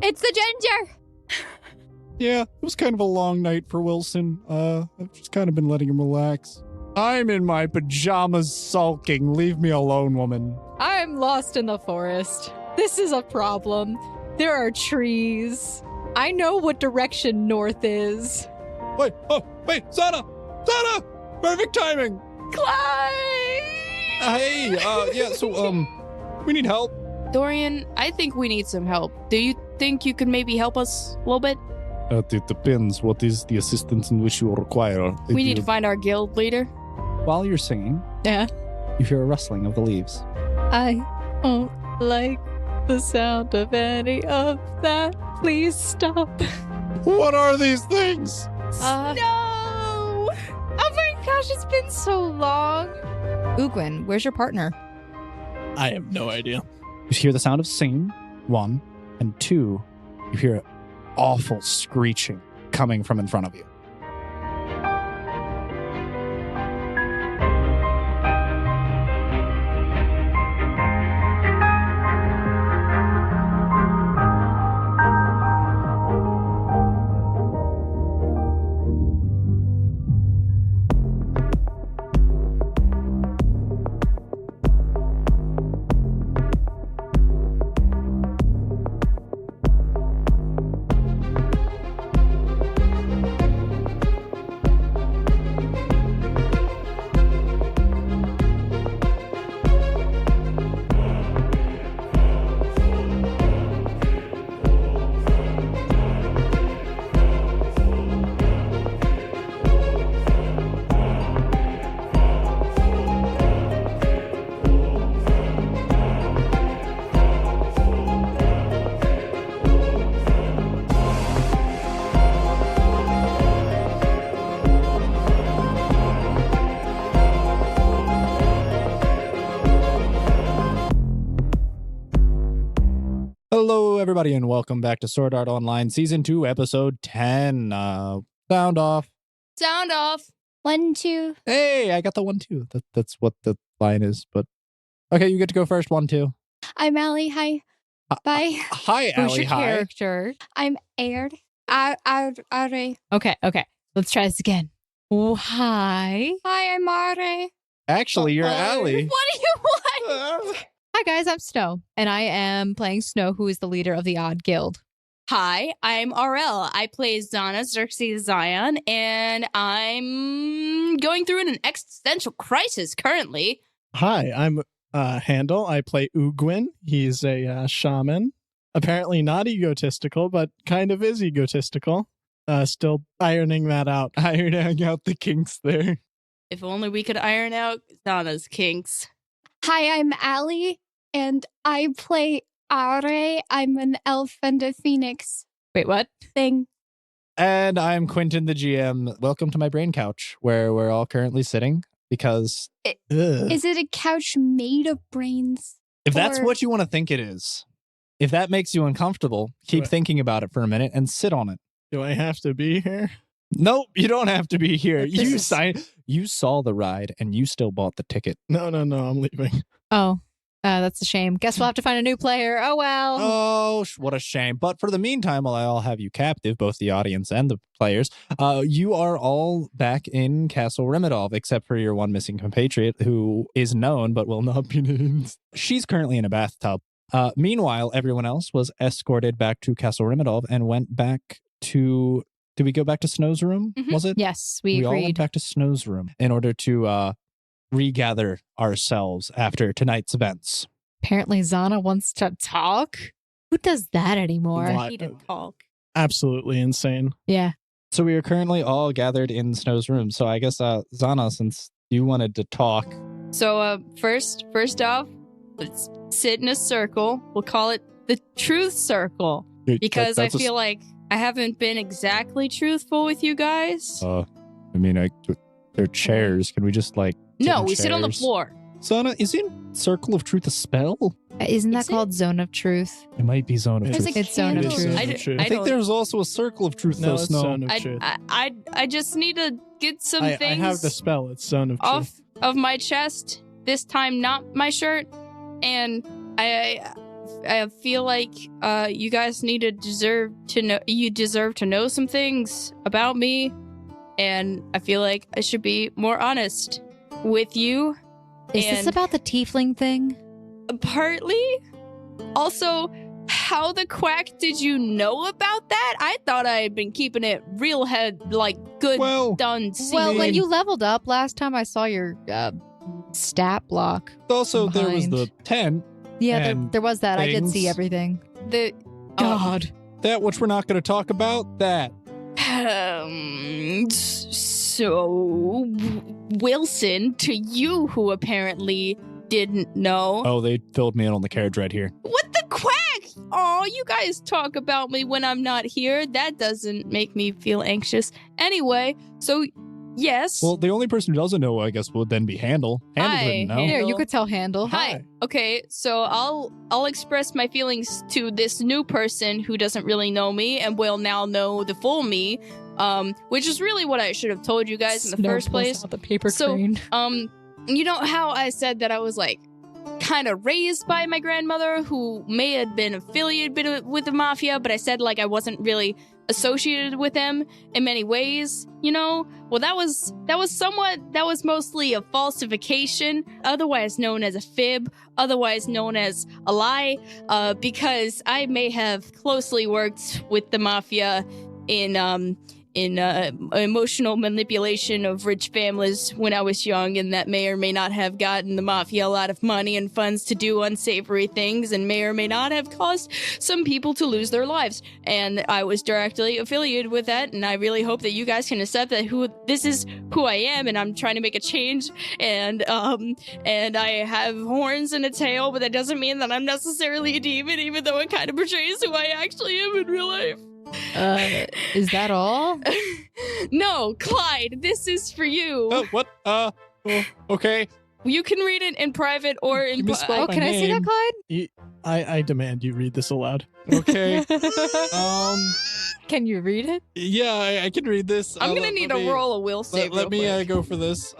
It's the ginger! Yeah, it was kind of a long night for Wilson. I've just kind of been letting him relax. I'm in my pajamas sulking. Leave me alone, woman. I'm lost in the forest. This is a problem. There are trees. I know what direction north is. Wait, Zana! Zana! Perfect timing! Clyde! We need help. Dorian, I think we need some help. Do you think you could maybe help us a little bit? It depends. What is the assistance in which you require? We need to find our guild leader. While you're singing, Yeah. you hear a rustling of the leaves. I don't like the sound of any of that. Please stop. What are these things? No! Oh my gosh, it's been so long. Ugwin, where's your partner? I have no idea. You hear the sound of singing, 1, and 2, you hear awful screeching coming from in front of you. Hello, everybody, and welcome back to Sword Art Online Season 2, Episode 10. Sound off. Sound off. 1, 2. Hey, I got the 1, 2. That's what the line is, but... Okay, you get to go first, 1, 2. I'm Allie. Hi. Bye. Hi, Who's Allie. your Hi. character? I'm Aird. Are. Okay. Let's try this again. Oh, hi. Hi, I'm Are. Actually, you're Allie. What do you want? Hi, guys. I'm Snow, and I am playing Snow, who is the leader of the Odd Guild. Hi, I'm RL. I play Zana Xerxes Zion, and I'm going through an existential crisis currently. Hi, I'm Handel. I play Ugwin. He's a shaman. Apparently not egotistical, but kind of is egotistical. Still ironing that out. Ironing out the kinks there. If only we could iron out Zana's kinks. Hi, I'm Allie, and I play Are. I'm an elf and a phoenix Wait, what? thing. And I'm Quentin, the GM. Welcome to my brain couch, where we're all currently sitting, because Is it a couch made of brains? if that's Or- what you want to think it is, if that makes you uncomfortable, keep Right. thinking about it for a minute and sit on it. Do I have to be here? Nope, you don't have to be here. This is- You saw the ride, and you still bought the ticket. No, I'm leaving. Oh, that's a shame. Guess we'll have to find a new player. Oh, well. Oh, what a shame. But for the meantime, while I'll have you captive, both the audience and the players, you are all back in Castle Rimidalv, except for your one missing compatriot who is known but will not be named. She's currently in a bathtub. Meanwhile, everyone else was escorted back to Castle Rimidalv and went back to... Did we go back to Snow's room? Mhm. Was it? Yes, we all went agreed. back to Snow's room in order to regather ourselves after tonight's events. Apparently, Zana wants to talk. Who does that anymore? What? He did talk. Absolutely insane. Yeah. So we are currently all gathered in Snow's room. So I guess, Zana, since you wanted to talk. So, first off, let's sit in a circle. We'll call it the truth circle. Because I feel like I haven't been exactly truthful with you guys. They're chairs. Can we just sit No, in we sit on the chairs? floor. Zana, isn't Circle of Truth a spell? Isn't that Is it? called Zone of Truth? It might be Zone of It's Truth. a It's Zone of candle. Truth. I Zone of Truth. I think don't- there's also a Circle of Truth, No, though, it's Snow. Zone of Truth. I just need to get some I things have the spell. It's Zone of Truth. off of my chest. This time, not my shirt. And I feel like you guys deserve to know some things about me, and I feel like I should be more honest with you. Is this about the tiefling thing? Partly. Also, how the quack did you know about that? I thought I had been keeping it real good done. Well, when you leveled up last time, I saw your stat block. Also, there was the tent. Yeah, there was that. Things. I did see everything. God. That which we're not going to talk about, that. So, Wilson, to you who apparently didn't know. Oh, they filled me in on the carriage right here. What the quack? Oh, you guys talk about me when I'm not here. That doesn't make me feel anxious. Anyway, so yes. Well, the only person who doesn't know, I guess, would then be Handel. Handel didn't know. Here, you could tell Handel. Hi. Okay, so I'll express my feelings to this new person who doesn't really know me and will now know the full me, which is really what I should have told you guys in the first place. The paper crane. You know how I said that I was kind of raised by my grandmother who may have been affiliated with the mafia, but I said I wasn't really associated with them in many ways, you know? Well, that was mostly a falsification, otherwise known as a fib, otherwise known as a lie, because I may have closely worked with the mafia in emotional manipulation of rich families when I was young, and that may or may not have gotten the mafia a lot of money and funds to do unsavory things, and may or may not have caused some people to lose their lives. And I was directly affiliated with that, and I really hope that you guys can accept that this is who I am, and I'm trying to make a change, and I have horns and a tail, but that doesn't mean that I'm necessarily a demon, even though it kind of portrays who I actually am in real life. Is that all? No, Clyde, this is for you. Oh, what? Okay. You can read it in private or in... Can I see that, Clyde? I demand you read this aloud. Okay. Can you read it? Yeah, I can read this. I'm gonna need a roll of will save. Let me go for this.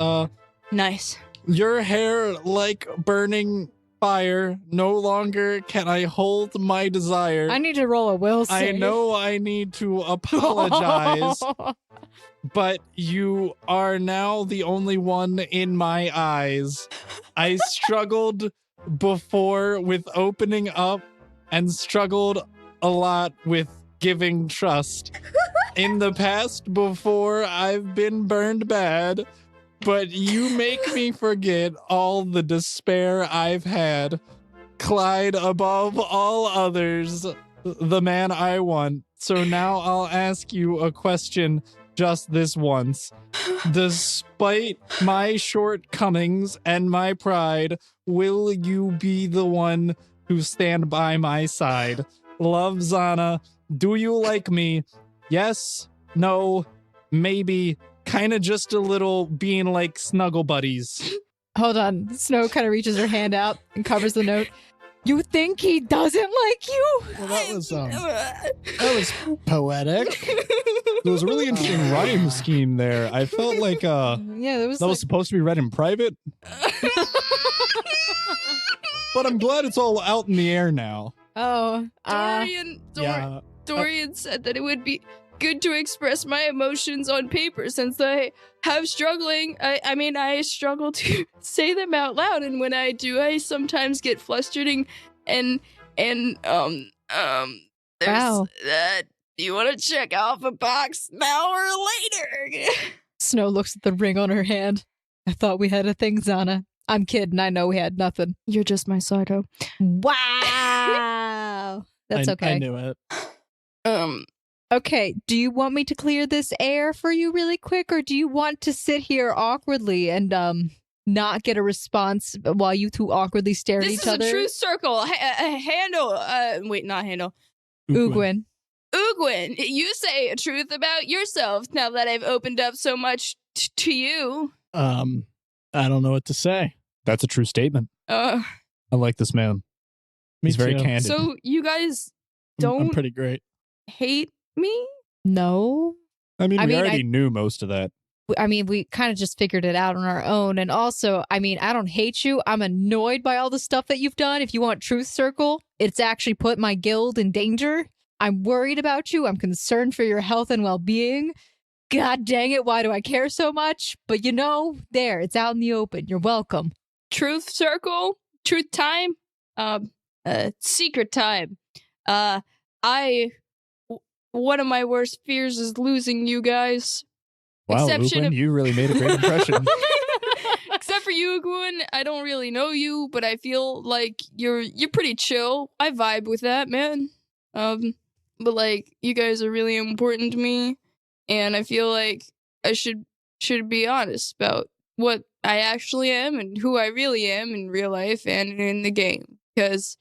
Nice. Your hair like burning fire. No longer can I hold my desire. I need to roll a will save. I know I need to apologize, but you are now the only one in my eyes. I struggled before with opening up and struggled a lot with giving trust. In the past, before, I've been burned bad. But you make me forget all the despair I've had. Clyde, above all others, the man I want. So now I'll ask you a question just this once. Despite my shortcomings and my pride, will you be the one who stand by my side? Love, Zana. Do you like me? Yes? No? Maybe? Kind of just a little, being like snuggle buddies. Hold on. Snow kind of reaches her hand out and covers the note. You think he doesn't like you? Well, that was poetic. There was a really interesting rhyme scheme there. I felt like yeah, that was supposed to be read in private. But I'm glad it's all out in the air now. Oh, Dorian said that it would be good to express my emotions on paper since I have struggling. I struggle to say them out loud, and when I do, I sometimes get flustered and there's that. You want to check off a box now or later? Snow looks at the ring on her hand. I thought we had a thing, Zana. I'm kidding. I know we had nothing. You're just my psycho. Wow. That's okay. I knew it. Okay, do you want me to clear this air for you really quick, or do you want to sit here awkwardly and not get a response while you two awkwardly stare at each other? This is a truth circle. Not Handel. Ugwin. Ugwin, you say a truth about yourself now that I've opened up so much to you. I don't know what to say. That's a true statement. I like this man. He's very candid. So you guys don't I'm pretty great. hate me? No. I mean, we already knew most of that. I mean, we kind of just figured it out on our own. And also, I mean, I don't hate you. I'm annoyed by all the stuff that you've done. If you want Truth Circle, it's actually put my guild in danger. I'm worried about you. I'm concerned for your health and well-being. God dang it, why do I care so much? But there, it's out in the open. You're welcome. Truth Circle, Truth Time, Secret Time. One of my worst fears is losing you guys. Wow, Ugwin, you really made a great impression. Except for you, Ugwin, I don't really know you, but I feel like you're pretty chill. I vibe with that, man. But like, you guys are really important to me, and I feel like I should be honest about what I actually am and who I really am in real life and in the game. Because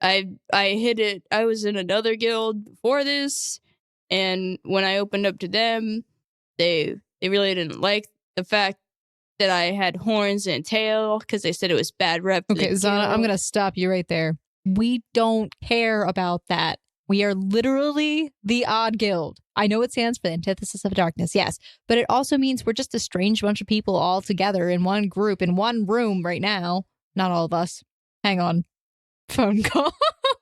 I hit it. I was in another guild before this, and when I opened up to them, they really didn't like the fact that I had horns and a tail because they said it was bad rep. Okay, Zana, I'm gonna stop you right there. We don't care about that. We are literally the odd guild. I know it stands for the antithesis of darkness, yes, but it also means we're just a strange bunch of people all together in one group, in one room right now. Not all of us. Hang on. Phone call.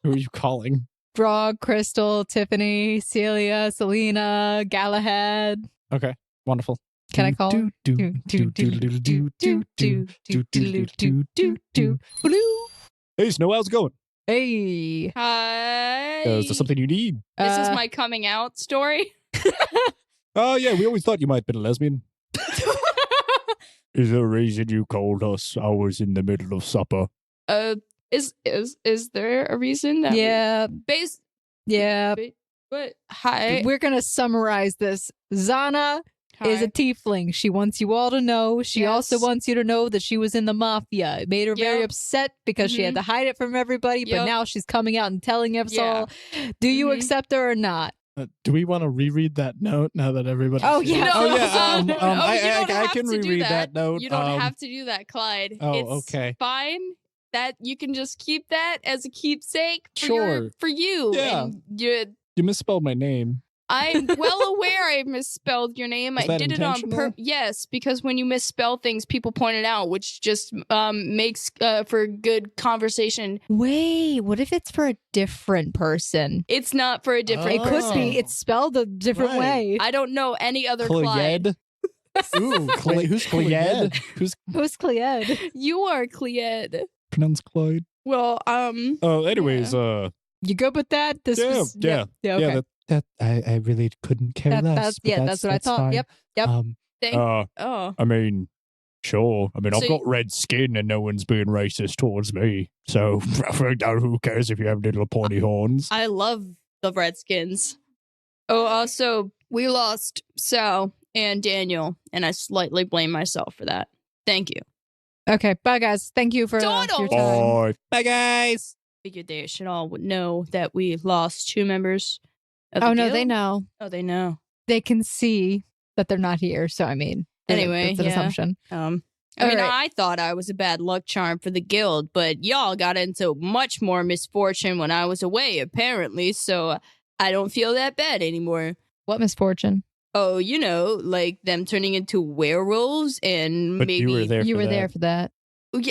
Who are you calling? Brog, Crystal, Tiffany, Celia, Selena, Galahad. Okay, wonderful. Can I call? Hey, Snow, how's it going? Hey. Hi. Is there something you need? This is my coming out story. Oh, yeah, we always thought you might have been a lesbian. Is there a reason you called us? I was in the middle of supper. Is there a reason that Yeah. Yeah. But hi. We're going to summarize this. Zana is a tiefling. She wants you all to know. She also wants you to know that she was in the mafia. It made her very upset because she had to hide it from everybody, but now she's coming out and telling us all. Do you accept her or not? Do we want to reread that note now that everybody? Oh, yeah. I can reread that note. You don't have to do that, Clyde. It's okay. fine. That you can just keep that as a keepsake for you. Yeah. And You misspelled my name. I'm well aware I misspelled your name. Is I that did it on intentional? purpose. Yes, because when you misspell things, people point it out, which just makes for good conversation. Wait, what if it's for a different person? It's not for a different It could person. be. It's spelled a different way. I don't know any other Clyde. Clyed? Ooh, who's Clyed? Who's Clyed? You are Clyde. Pronounced Clyde. Well, anyways, You good with that? yeah. Okay. That I really couldn't care less. That's what I thought. Fine. Yep. I mean, sure. I mean, I've got red skin and no one's being racist towards me. So who cares if you have little pointy horns? I love the Redskins. Oh, also, we lost SAO and Daniel, and I slightly blame myself for that. Thank you. Okay. Bye, guys. Thank you for your time. Bye. Bye, guys. Figured they should all know that we lost 2 members. Oh, no, they know. Oh, they know. They can see that they're not here. So, I mean, Anyway, that's an assumption. I thought I was a bad luck charm for the guild, but y'all got into much more misfortune when I was away, apparently, so I don't feel that bad anymore. What misfortune? Oh, like them turning into werewolves and But maybe... You were there for that.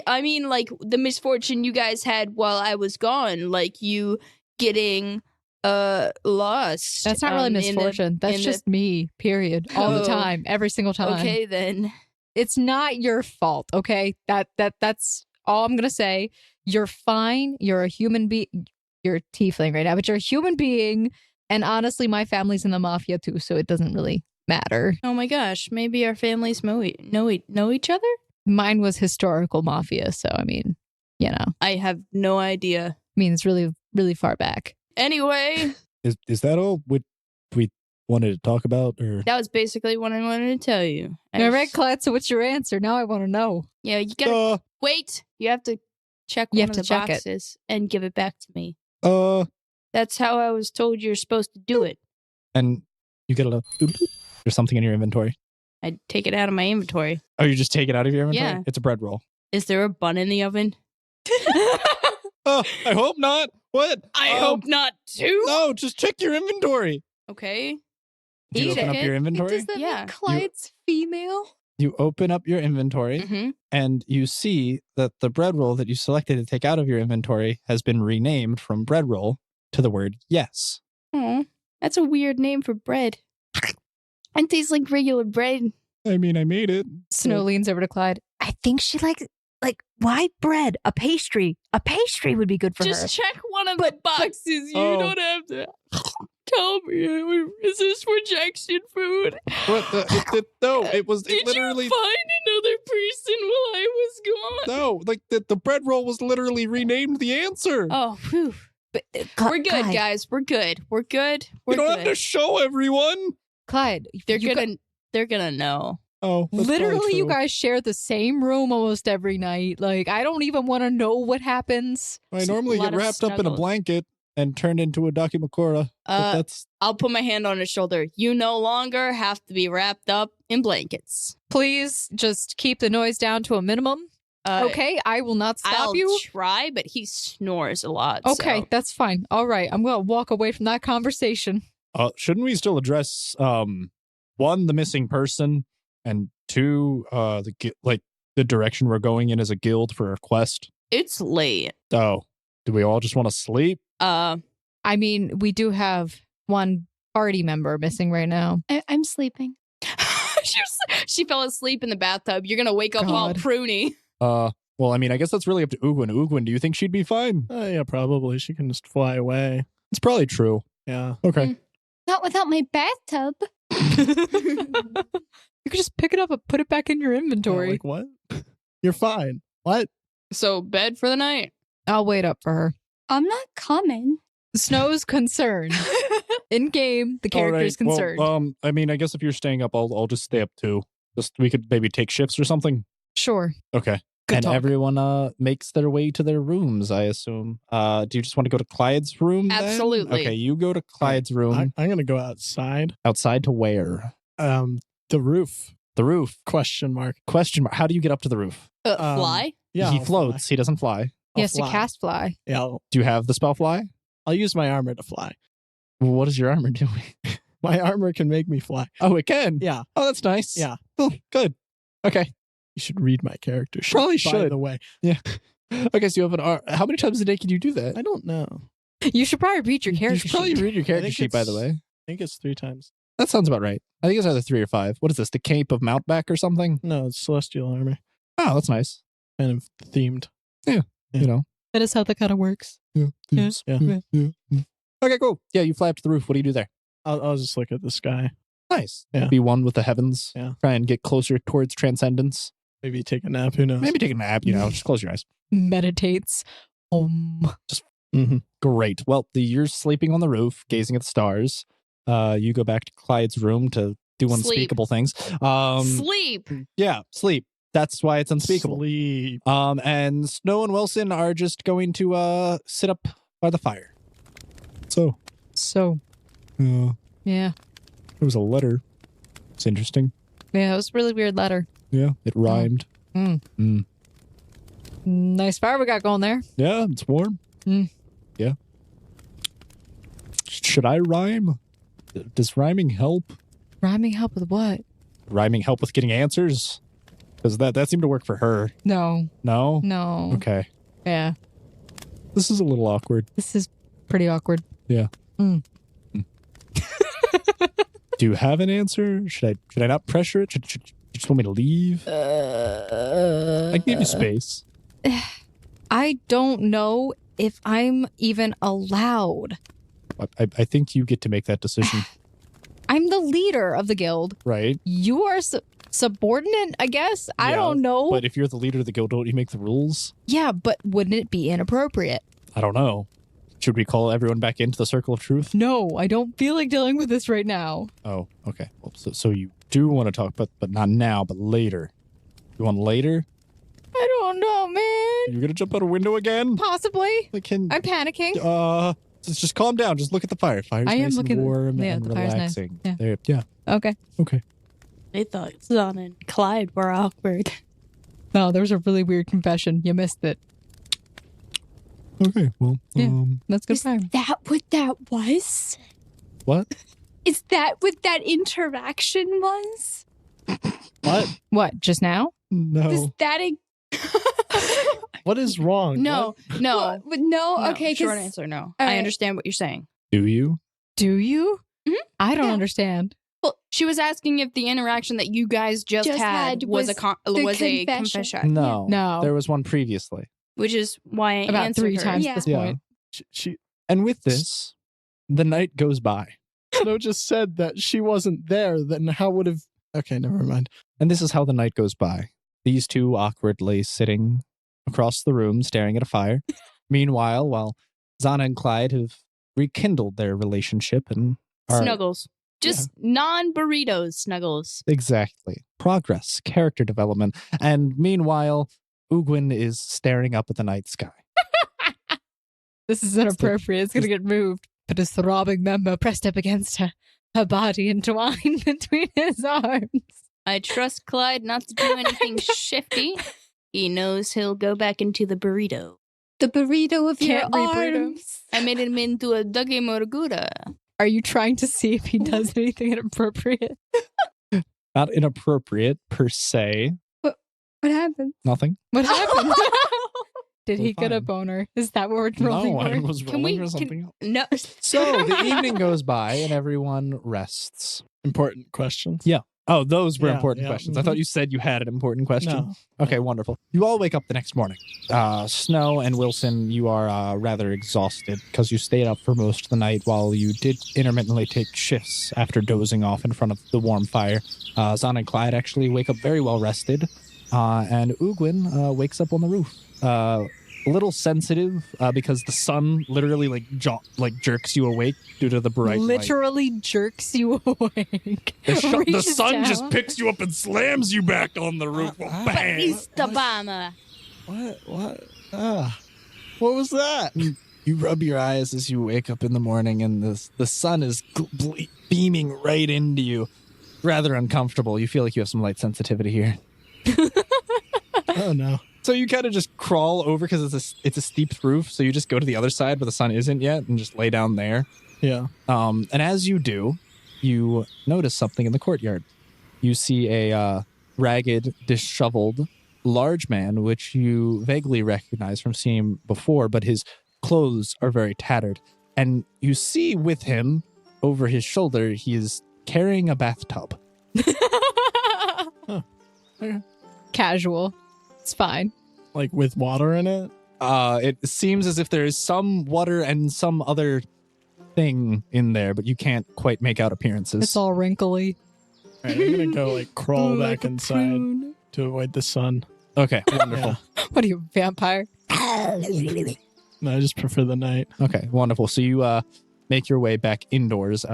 I mean, like, the misfortune you guys had while I was gone, like you getting... lost. That's not really misfortune. That's just me, period. All the time. Every single time. Okay, then. It's not your fault, okay? That's all I'm gonna say. You're fine. You're a human being. You're a tiefling right now, but you're a human being. And honestly, my family's in the mafia too, so it doesn't really matter. Oh my gosh, maybe our families know each other? Mine was historical mafia, so I mean, I have no idea. I mean, it's really, really far back. Anyway, Is that all we wanted to talk about? Or that was basically what I wanted to tell you. All right, Clyde, so what's your answer? Now I want to know. Yeah, you gotta wait. You have to check one of the boxes and give it back to me. That's how I was told you're supposed to do it. And you get there's something in your inventory. I take it out of my inventory. Oh, you just take it out of your inventory? Yeah. It's a bread roll. Is there a bun in the oven? I hope not. What? I hope not too. No, just check your inventory. Okay. Do you Eat open up it. your inventory? Does that Yeah. mean Clyde's female? You open up your inventory Mm-hmm. and you see that the bread roll that you selected to take out of your inventory has been renamed from bread roll to the word yes. Oh, that's a weird name for bread. It tastes like regular bread. I mean, I made it. Snow leans over to Clyde. I think she likes, why bread? A pastry. A pastry would be good for her. Just check one of the boxes. You Oh. don't have to tell me. Is this rejection food? What no, it was Did literally you find another person while I was gone? no, like the bread roll was literally renamed the answer. Oh, whew. But, We're good, Clyde, guys. We're good. We're good. We're you don't good. have to show everyone. Clyde, They're you gonna know. Oh, that's literally, probably you true. guys share the same room almost every night. Like, I don't even want to know what happens. I normally lot get of wrapped up in a snuggles. blanket and turned into a Dakimakura. But that's I'll put my hand on his shoulder. You no longer have to be wrapped up in blankets. Please just keep the noise down to a minimum. Okay, I will not stop I'll you. try, but he snores a lot. Okay, so. that's fine. All right, I'm going to walk away from that conversation. shouldn't we still address one, the missing person, and two, the direction we're going in as a guild for a quest? It's late. Oh, do we all just want to sleep? I mean, we do have one party member missing right now. I'm sleeping. She fell asleep in the bathtub. You're gonna wake up all God. pruny. Well, I mean, I guess that's really up to Ugwin. Ugwin, do you think she'd be fine? Yeah, probably. She can just fly away. It's probably true. Yeah. Okay. Mm. Not without my bathtub. You could just pick it up and put it back in your inventory. Like, what? You're fine. What? So bed for the night. I'll wait up for her. I'm not coming. Snow's concerned. In game, the character's All right, concerned. Well, I mean, I guess if you're staying up, I'll just stay up too. Just we could maybe take shifts or something. Sure. Okay. Good and talk. everyone makes their way to their rooms, I assume. Do you just want to go to Clyde's room then? Absolutely. Okay, you go to Clyde's room. I'm gonna go outside. Outside to where? The roof? The roof. Question mark. Question mark. How do you get up to the roof? Fly. Yeah. He I'll floats. He doesn't fly. I'll He has to fly. cast fly. Yeah. Do you have the spell fly? I'll use my armor to fly. Well, what is your armor doing? My armor can make me fly. Oh, it can? Yeah. Oh, that's nice. Yeah. Oh, good. Okay. You should read my character sheet. Probably By should. the way, Okay, so you have an armor. How many times a day can you do that? I don't know. You should probably read your You character should probably sheet. read your character think sheet, by the it's- way. I think it's 3 times. That sounds about right. I think it's either 3 or 5. What is this? The Cape of Mountback or something? No, it's celestial armor. Oh, that's nice. Kind of themed. You know. That is how that kind of works. Yeah. Okay, cool. Yeah, you fly up to the roof. What do you do there? I'll just look at the sky. Nice. Yeah. Be one with the heavens. Yeah. Try and get closer towards transcendence. Maybe take a nap. Who knows? Maybe take a nap, just close your eyes. Meditates. Mm-hmm. Great. Well, you're sleeping on the roof, gazing at the stars. You go back to Clyde's room to do Sleep. unspeakable things. Sleep. Yeah, sleep. That's why it's unspeakable. Sleep. And Snow and Wilson are just going to sit up by the fire. So, So, there yeah. was a letter. It's interesting. Yeah, it was a really weird letter. Yeah, it rhymed. Nice fire we got going there. Yeah, it's warm. Mm. Yeah. Should I rhyme? Does rhyming help? Rhyming help with what? Rhyming help with getting answers? Because that seemed to work for her. No. No? No. Okay. Yeah. This is a little awkward. This is pretty awkward. Yeah. Do you have an answer? Should I not pressure it? Should you just want me to leave? I can give you space. I don't know if I'm even allowed. I think you get to make that decision, I'm the leader of the guild. right? You are subordinate, I guess. I Yeah, don't know. But if you're the leader of the guild, don't you make the rules? Yeah, but wouldn't it be inappropriate? I don't know. Should we call everyone back into the circle of truth? No, I don't feel like dealing with this right now. Oh, okay. Well, so you do want to talk, but not now, but later. You want later? I don't know, man. You're gonna jump out a window again? Possibly. Like, can I'm panicking. just calm down. Just look at the fire. Fire's I am nice looking- and warm yeah, and the fire's nice. relaxing. Yeah. There, yeah. Okay. Okay. I thought Zana and Clyde were awkward. No, there was a really weird confession. You missed it. Okay. Well, Yeah. That's good Is fire. that what that was? what? Is that what that interaction was? What? What, just now? No. Was that a... What is wrong? No, no. What? No? No. Okay, Short 'cause- answer, no. All I right. understand what you're saying. Do you? Do you? Mhm. I don't Yeah. understand. Well, she was asking if the interaction that you guys just had was a confession. confession, No. No. There was one previously. which is why I About answered 3 her. times Yeah. at this Yeah. point. She And with this, the night goes by. Snow just said that she wasn't there. Then how would have? Okay, never mind. And this is how the night goes by. These two awkwardly sitting across the room, staring at a fire. Meanwhile, while Zana and Clyde have rekindled their relationship and are Snuggles. Just non-burritos snuggles. exactly progress, character development. And meanwhile, Ugwin is staring up at the night sky. This is inappropriate. It's going to get moved. But his throbbing member pressed up against her body entwined between his arms. I trust Clyde not to do anything shifty. He knows he'll go back into the burrito. The burrito of your Can't reboot him. arms. I made him into a Dougie Morgura. Are you trying to see if he does anything inappropriate? Not inappropriate per se. What happened? Nothing. What happened? Did We're he get a fine. boner? Is that what we're rolling No, I for? was Can rolling we- or something. No. So the evening goes by and everyone rests. Important questions. Yeah. Oh, those were Yeah, important yeah. questions. I thought you said you had an important question. No. Okay, wonderful. You all wake up the next morning. Snow and Wilson, you are rather exhausted because you stayed up for most of the night while you did intermittently take shifts after dozing off in front of the warm fire. Zana and Clyde actually wake up very well rested, and Ugwin wakes up on the roof. A little sensitive because the sun literally jerks you awake due to the bright light. Literally jerks you awake. The Reaches sun just down. picks you up and slams you back on the roof. Bang! East Obama. What? What was that? You rub your eyes as you wake up in the morning, and the sun is beaming right into you. Rather uncomfortable. You feel like you have some light sensitivity here. Oh no. So you kind of just crawl over because it's a steep roof. So you just go to the other side where the sun isn't yet and just lay down there. Yeah. And as you do, you notice something in the courtyard. You see a ragged, disheveled, large man, which you vaguely recognize from seeing before, but his clothes are very tattered. And you see with him, over his shoulder, he is carrying a bathtub. Casual. It's fine. Like with water in it? It seems as if there is some water and some other thing in there, but you can't quite make out appearances. It's all wrinkly. All right, I'm gonna go like crawl back inside to avoid the sun. Okay, wonderful. What are you, vampire? No, I just prefer the night. Okay, wonderful. So you make your way back indoors.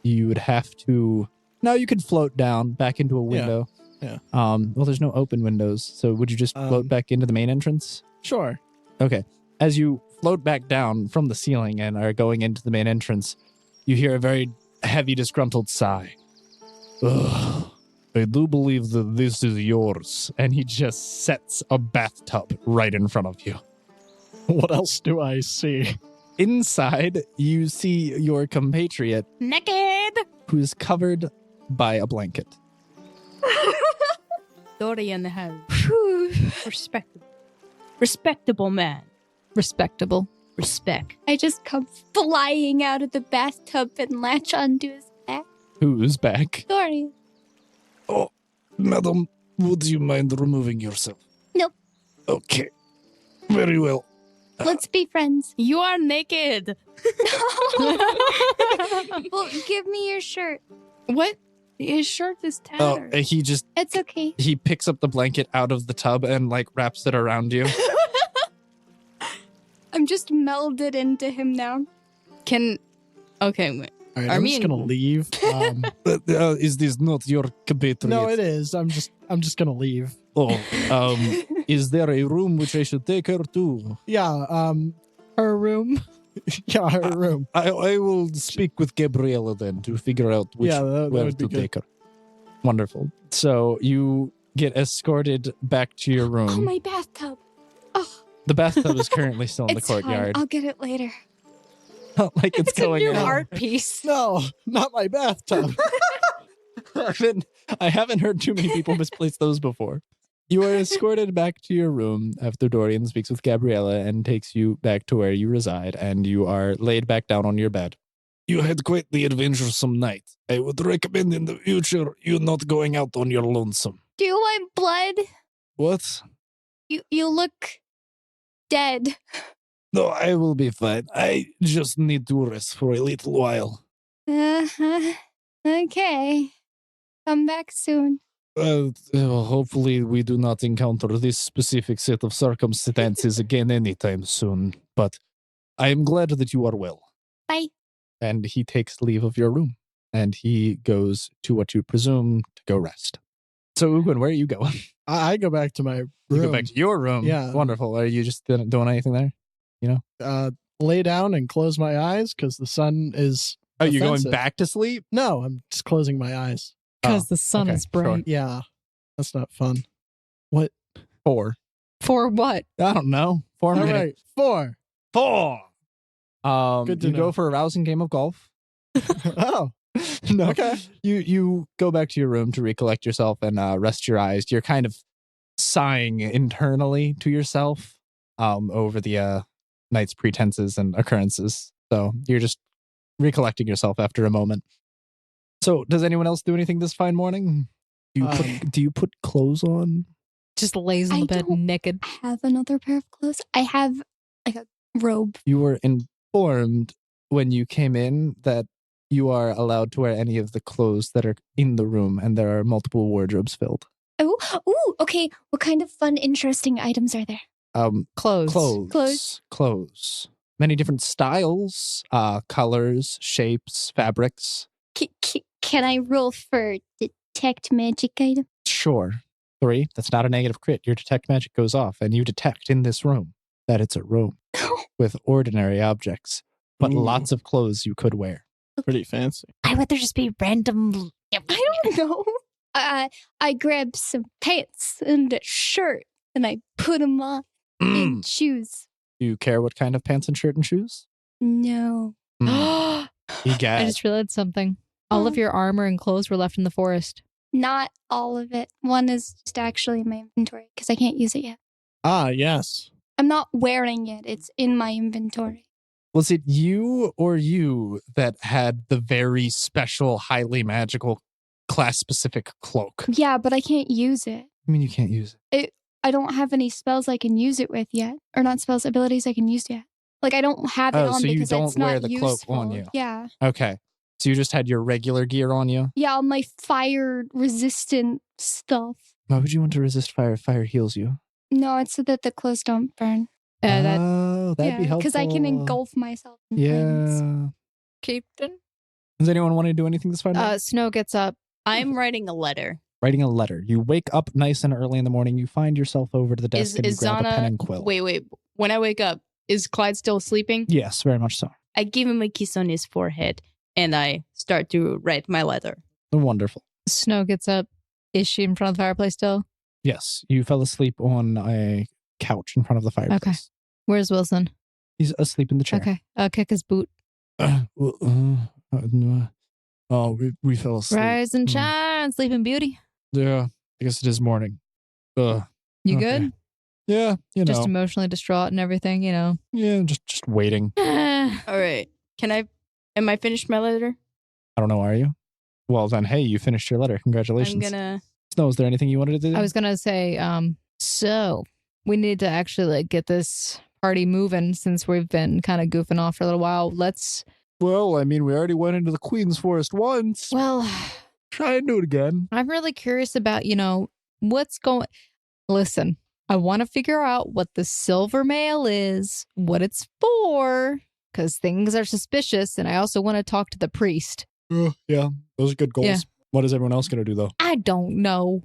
You would have to... No, you could float down back into a window. Yeah. Well, there's no open windows, so would you just float back into the main entrance? Sure. Okay. As you float back down from the ceiling and are going into the main entrance, you hear a very heavy, disgruntled sigh. Ugh, I do believe that this is yours. And he just sets a bathtub right in front of you. What else do I see? Inside, you see your compatriot Naked. who's covered by a blanket. Dory in the house. Whew. Respectable man. Respectable. Respect. I just come flying out of the bathtub and latch onto his back. Who's back? Sorry. Oh, madam, would you mind removing yourself? Nope. Okay. Very well. Let's be friends. You are naked. Well, give me your shirt. What? His shirt is tattered. He just It's okay. he picks up the blanket out of the tub and like wraps it around you. I'm just melded into him now. Okay, wait. All right, Are I'm me just and- gonna leave. Is this not your compatriot? No, it is. I'm just gonna leave. Oh, is there a room which I should take her to? Yeah. Her room. Yeah, her room. I will speak with Gabriella then to figure out which Yeah, that where would be to good. take her. Wonderful. So you get escorted back to your room. Oh, my bathtub. Oh, The bathtub is currently still in the it's fine. courtyard. I'll get it later. not like it's going a new anywhere. art piece. No, not my bathtub. I haven't heard too many people misplace those before. You are escorted back to your room after Dorian speaks with Gabriella and takes you back to where you reside, and you are laid back down on your bed. You had quite the adventuresome night. I would recommend in the future you not going out on your lonesome. Do you want blood? What? You look dead. No, I will be fine. I just need to rest for a little while. Okay. Come back soon. Hopefully we do not encounter this specific set of circumstances again anytime soon. But I am glad that you are well. Bye. And he takes leave of your room, and he goes to what you presume to go rest. So, Ugwin, where are you going? I go back to my room. You go back to your room. Yeah. Wonderful. Are you just doing anything there? Lay down and close my eyes because the sun is. Oh, you going offensive. back to sleep? No, I'm just closing my eyes. Because the sun okay, is bright. sure. Yeah, that's not fun. What? 4. For what? I don't know. 4 All minutes. right, 4. 4. Good to you know. go for a rousing game of golf. Oh, No. okay. You go back to your room to recollect yourself and rest your eyes. You're kind of sighing internally to yourself over the night's pretenses and occurrences. So you're just recollecting yourself after a moment. So does anyone else do anything this fine morning? Do you put clothes on? Just lays in I the bed don't- naked. Have another pair of clothes. I have like a robe. You were informed when you came in that you are allowed to wear any of the clothes that are in the room, and there are multiple wardrobes filled. Ooh, okay. What kind of fun, interesting items are there? Clothes. Clothes. Many different styles, colors, shapes, fabrics. Can I roll for detect magic item? Sure. 3. That's not a negative crit. Your detect magic goes off, and you detect in this room that it's a room with ordinary objects, but Ooh. lots of clothes you could wear. Pretty fancy. I would there just be random. I don't know. I grab some pants and a shirt and I put them on and shoes. Do you care what kind of pants and shirt and shoes? No. I Egad. just realized something. All of your armor and clothes were left in the forest. Not all of it. One is just actually in my inventory because I can't use it yet. Ah, yes. I'm not wearing it. It's in my inventory. Was it you or you that had the very special, highly magical, class-specific cloak? Yeah, but I can't use it. I mean, you can't use it. I don't have any spells I can use it with yet. Or not spells, abilities I can use yet. Like, I don't have it Oh, on so you because don't it's not wear the cloak useful. on you. Yeah. Okay. So you just had your regular gear on you? Yeah, all my fire-resistant stuff. Why would you want to resist fire if fire heals you? No, it's so that the clothes don't burn. Oh, that'd be helpful. Because I can engulf myself in flames. Yeah. Captain. Does anyone want to do anything this Friday? Snow gets up. I'm writing a letter. Writing a letter. You wake up nice and early in the morning. You find yourself over to the desk and you Is grab a pen Zana? and quill. Wait. When I wake up, is Clyde still sleeping? Yes, very much so. I give him a kiss on his forehead and I start to write my letter. Wonderful. Snow gets up. Is she in front of the fireplace still? Yes, you fell asleep on a couch in front of the fireplace. Okay. Where's Wilson? He's asleep in the chair. Okay. I'll kick his boot. We fell asleep. Rise and shine, sleeping beauty. Yeah, I guess it is morning. You Okay. good? Yeah, Just emotionally distraught and everything, yeah, Just waiting. All right. Am I finished my letter? I don't know, are you? Well, then, hey, you finished your letter. Congratulations. I'm gonna. Snow, is there anything you wanted to do? I was gonna say, so we need to actually get this party moving since we've been kind of goofing off for a little while. Well, I mean, we already went into the Queen's Forest once. Well, Try and do it again. I'm really curious about, what's going. Listen, I want to figure out what the silver mail is, what it's for, because things are suspicious, and I also want to talk to the priest. Yeah, those are good goals. Yeah. What is everyone else going to do, though? I don't know.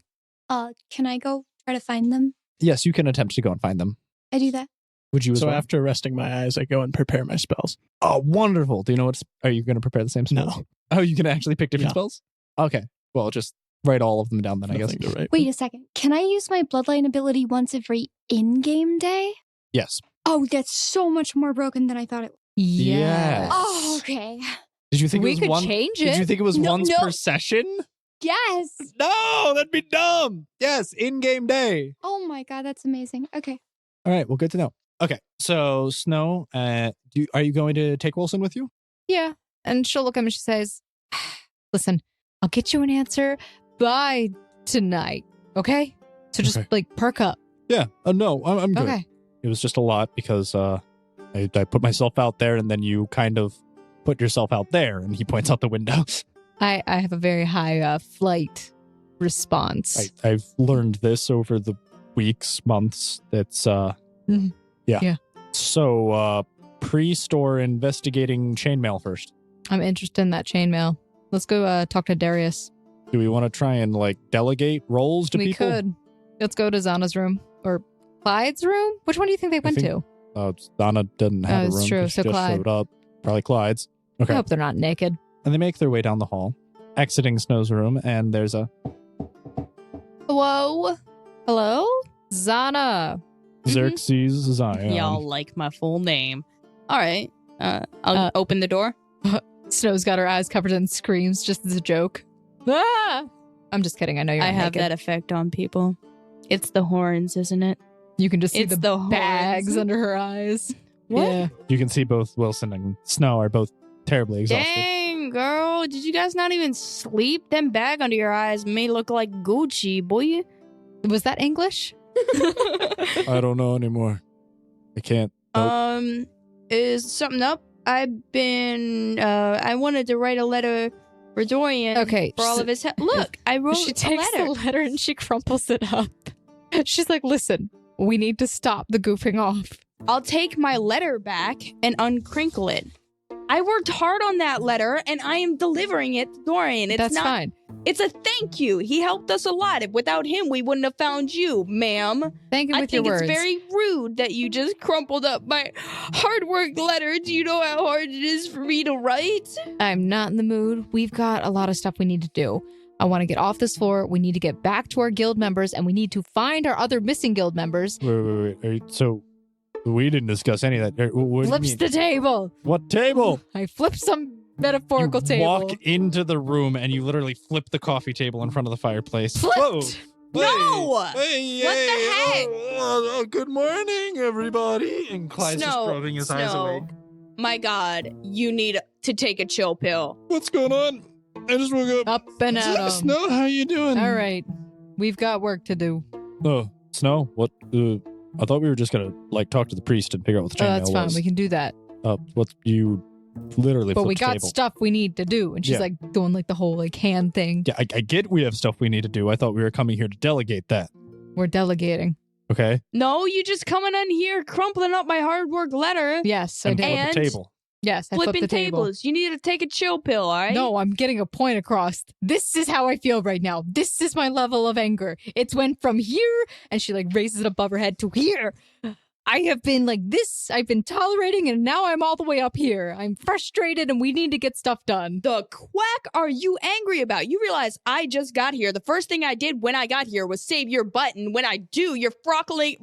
Can I go try to find them? Yes, you can attempt to go and find them. I do that. Would you as So well? after resting my eyes, I go and prepare my spells. Oh, wonderful. Do you know are you going to prepare the same spells? No. Oh, you can actually pick different Yeah. spells? Okay. Well, just write all of them down then, I guess. Nothing to write. Wait a second. Can I use my bloodline ability once every in-game day? Yes. Oh, that's so much more broken than I thought it was. Yes. Oh, okay. Did you think We it was could one? change Did you it. think it was No, once no. per session? Yes. No, that'd be dumb. Yes, in-game day. Oh my god, that's amazing. Okay. All right, well, good to know. Okay, so Snow, are you going to take Wilson with you? Yeah. And she'll look at him and she says, listen, I'll get you an answer by tonight. Okay? So just Okay. like perk up. Yeah. No, I'm good. Okay. It was just a lot because I put myself out there and then you kind of put yourself out there, and he points out the window. I have a very high flight response. I've learned this over the weeks, months. It's yeah. Yeah. So priest or investigating chainmail first? I'm interested in that chainmail. Let's go talk to Darius. Do we want to try and like delegate roles to We people? could. Let's go to Zana's room or Clyde's room. Which one do you think they went think- to? Zana doesn't have a it's room. true. 'Cause she So just Clyde. showed up. Probably Clyde's. Okay. I hope they're not naked. And they make their way down the hall, exiting Snow's room, and there's a Hello? Hello? Zana. Xerxes Zion. Y'all like my full name. All right. I'll open the door. Snow's got her eyes covered in screams just as a joke. Ah! I'm just kidding. I know you're I not have naked. that effect on people. It's the horns, isn't it? You can just see It's the the bags horns. under her eyes. What? Yeah. You can see both Wilson and Snow are both terribly exhausted. Dang, girl. Did you guys not even sleep? Them bag under your eyes may look like Gucci, boy. Was that English? I don't know anymore. I can't. Nope. Is something up? I wanted to write a letter for Dorian. Okay, For all of his Look, I wrote She a takes letter. the letter and she crumples it up. She's like, listen, we need to stop the goofing off. I'll take my letter back and uncrinkle it. I worked hard on that letter and I am delivering it to Dorian. That's fine. It's a thank you. He helped us a lot. Without him, we wouldn't have found you, ma'am. Thank you I with think your it's words. very rude that you just crumpled up my hard work letter. Do you know how hard it is for me to write? I'm not in the mood. We've got a lot of stuff we need to do. I want to get off this floor. We need to get back to our guild members, and we need to find our other missing guild members. Wait. So we didn't discuss any of that. What do you Flips mean? the table. What table? I flipped some metaphorical you table. walk into the room and you literally flip the coffee table in front of the fireplace. Flipped. Whoa. No! Hey, What the heck? Good morning, everybody. And Clyde's just Snow, rubbing his eyes Snow. awake. My God, you need to take a chill pill. What's going on? I just woke up. Up and at 'em. Snow, how you doing? All right. We've got work to do. Oh, Snow, what? I thought we were just gonna like talk to the priest and figure out what the Oh, chainmail that's fine. was. We can do that. What you literally? But flipped we the got table. stuff we need to do. And she's Yeah. like doing like the whole like hand thing. Yeah, I get we have stuff we need to do. I thought we were coming here to delegate that. We're delegating. Okay. No, you just coming in here crumpling up my hard work letter. Yes, I And did. flip And- the table. Yes, I flipped Flipping the table. tables. You need to take a chill pill, all right? No, I'm getting a point across. This is how I feel right now. This is my level of anger. It's went from here, and she like raises it above her head to here. I have been like this. I've been tolerating, and now I'm all the way up here. I'm frustrated, and we need to get stuff done. The quack are you angry about? You realize I just got here. The first thing I did when I got here was save your butt, and when I do, you're frolicking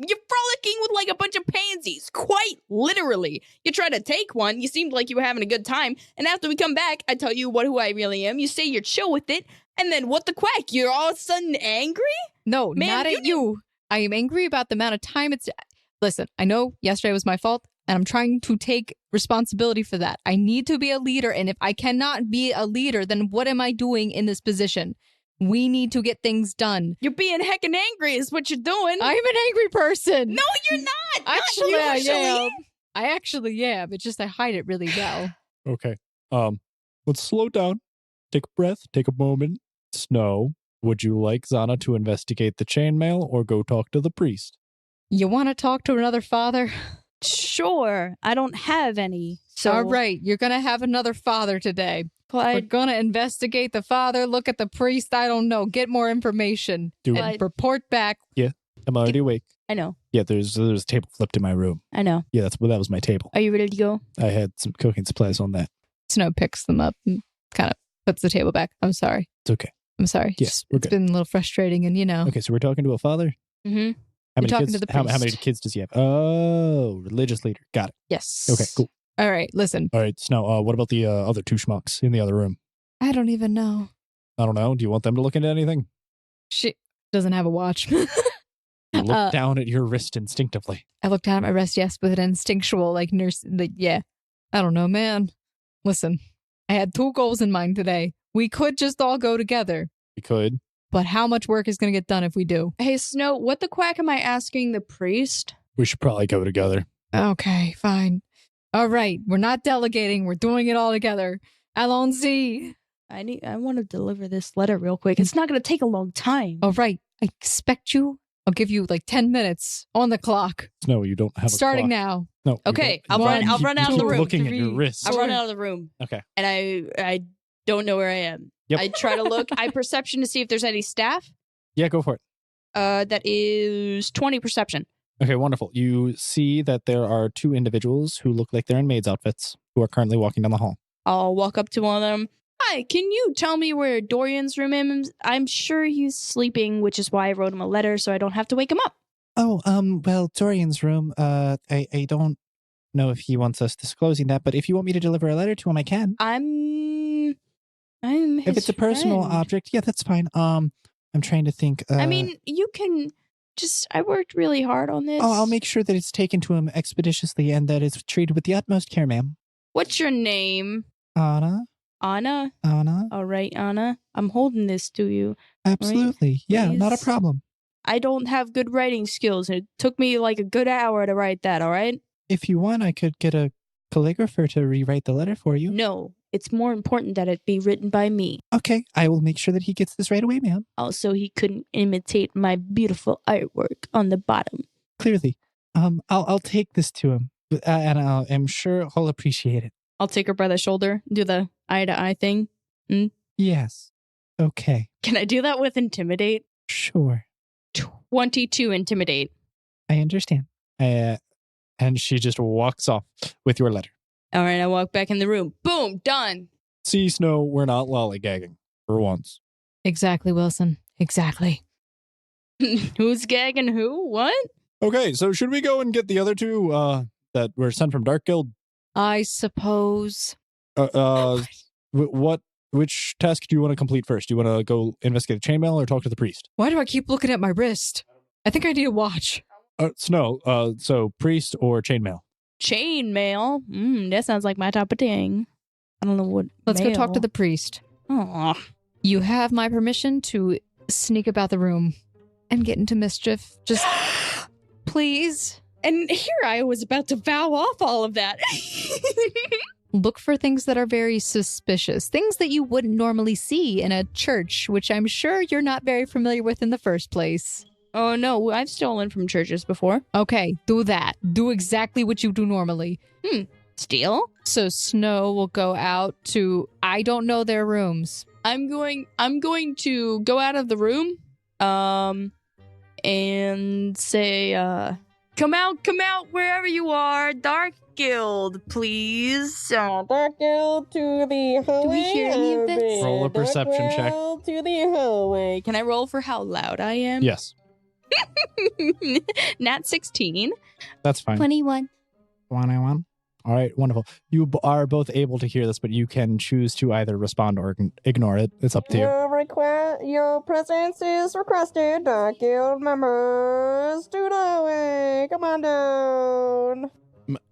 with like a bunch of pansies. Quite literally. You try to take one, you seemed like you were having a good time, and after we come back, I tell you who I really am. You say you're chill with it, and then what the quack? You're all of a sudden angry? No, Ma'am, not at you. I am angry about the amount of time it's. Listen, I know yesterday was my fault, and I'm trying to take responsibility for that. I need to be a leader, and if I cannot be a leader, then what am I doing in this position? We need to get things done. You're being heckin' angry is what you're doing. I'm an angry person. No, you're not. Actually, not I usually. am. I actually am. It's just I hide it really well. Okay. Let's slow down. Take a breath. Take a moment. Snow, would you like Zana to investigate the chainmail or go talk to the priest? You want to talk to another father? Sure, I don't have any. So All right, you're going to have another father today. We're Clyde, going to investigate the father, look at the priest. I don't know. Get more information Do and Clyde. report back. I'm already awake. I know. Yeah, there's a table flipped in my room. I know. Yeah, that was my table. Are you ready to go? I had some cooking supplies on that. Snow picks them up and kind of puts the table back. I'm sorry. It's okay. I'm sorry. Yeah, Just- we're it's good. been a little frustrating, and you know. Okay, so we're talking to a father. Mm-hmm. How You're many talking kids? to the How many priest. kids does he have? Oh, religious leader. Got it. Yes. Okay, cool. All right, listen. All right, Snow, what about the other two schmucks in the other room? I don't even know. I don't know. Do you want them to look into anything? She doesn't have a watch. You look down at your wrist instinctively. I looked down at my wrist, yes, with an instinctual, nurse. Yeah. I don't know, man. Listen, I had 2 goals in mind today. We could just all go together. We could. But how much work is going to get done if we do? Hey, Snow, what the quack am I asking the priest? We should probably go together. Okay, fine. All right, we're not delegating. We're doing it all together. Allons-y. I want to deliver this letter real quick. It's not going to take a long time. All right, I expect you. I'll give you 10 minutes on the clock. No, you don't have a Starting clock. now. No. Okay, I'll run out of the room. Looking at your wrist. I'll run out of the room. Okay. And I don't know where I am. Yep. I try to look. I perception to see if there's any staff. Yeah, go for it. That is 20 perception. Okay, wonderful. You see that there are 2 individuals who look like they're in maids' outfits who are currently walking down the hall. I'll walk up to one of them. Hi, can you tell me where Dorian's room is? I'm sure he's sleeping, which is why I wrote him a letter so I don't have to wake him up. Oh, well, Dorian's room, I don't know if he wants us disclosing that, but if you want me to deliver a letter to him, I can. I'm his If it's a personal friend. object, yeah, that's fine. I'm trying to think. I mean, you can just, I worked really hard on this. Oh, I'll make sure that it's taken to him expeditiously and that it's treated with the utmost care, ma'am. What's your name? Anna? Anna? All right, Anna. I'm holding this to you. Absolutely. Right? Yeah, Please. not a problem. I don't have good writing skills. It took me a good hour to write that, all right? If you want, I could get a calligrapher to rewrite the letter for you. No, it's more important that it be written by me. Okay, I will make sure that he gets this right away, ma'am. Also, he couldn't imitate my beautiful artwork on the bottom. Clearly. I'll take this to him, and I'm sure he'll appreciate it. I'll take her by the shoulder, do the eye-to-eye thing. Yes. Okay. Can I do that with Intimidate? Sure. 22 Intimidate. I understand. And she just walks off with your letter. All right, I walk back in the room. Boom, done. See, Snow, we're not lollygagging for once. Exactly, Wilson. Exactly. Who's gagging who? What? Okay, so should we go and get the other 2 That were sent from Dark Guild. I suppose. Which task do you want to complete first? Do you want to go investigate the chainmail or talk to the priest? Why do I keep looking at my wrist? I think I need a watch. Snow, so priest or chainmail? Chainmail? That sounds like my type of thing. I don't know what. Let's go talk to the priest. Aw. You have my permission to sneak about the room and get into mischief. Just please. And here I was about to vow off all of that. Look for things that are very suspicious, things that you wouldn't normally see in a church, which I'm sure you're not very familiar with in the first place. Oh no, I've stolen from churches before. Okay, do that. Do exactly what you do normally. Steal? So Snow will go out to, I don't know their rooms. I'm going to go out of the room, and say, come out, wherever you are. Dark Guild, please. Dark Guild to the hallway. Do we hear any of this? Roll a perception check. To the hallway. Can I roll for how loud I am? Yes, Nat 16. that's fine. 21. 21. All right, wonderful. You are both able to hear this, but you can choose to either respond or ignore it. It's up to you. Your presence is requested. Dark Guild members to the hallway. Come on down.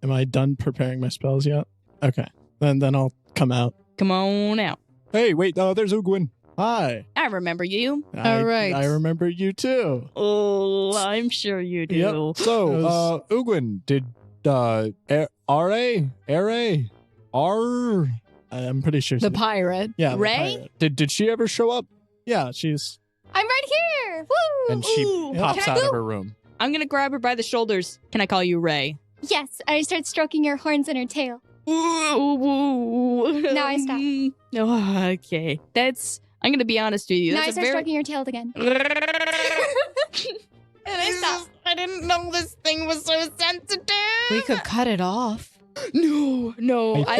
Am I done preparing my spells yet? Okay. Then I'll come out. Come on out. Hey, wait, there's Ugwin. Hi. I remember you. All right. I remember you too. Oh, I'm sure you do. Yep. So, Ugwin, did I'm pretty sure. The pirate. Yeah. the Ray? pirate. did she ever show up? Yeah, she's. I'm right here. Woo! And she Ooh. pops Can I out of go? her room. I'm gonna grab her by the shoulders. Can I call you Ray? Yes, I start stroking her horns and her tail. Ooh. Now I stop. Oh, okay. I'm gonna be honest with you. Now I That's start a very. stroking her tail again. And I stop. I didn't know this thing was so sensitive. We could cut it off. No. I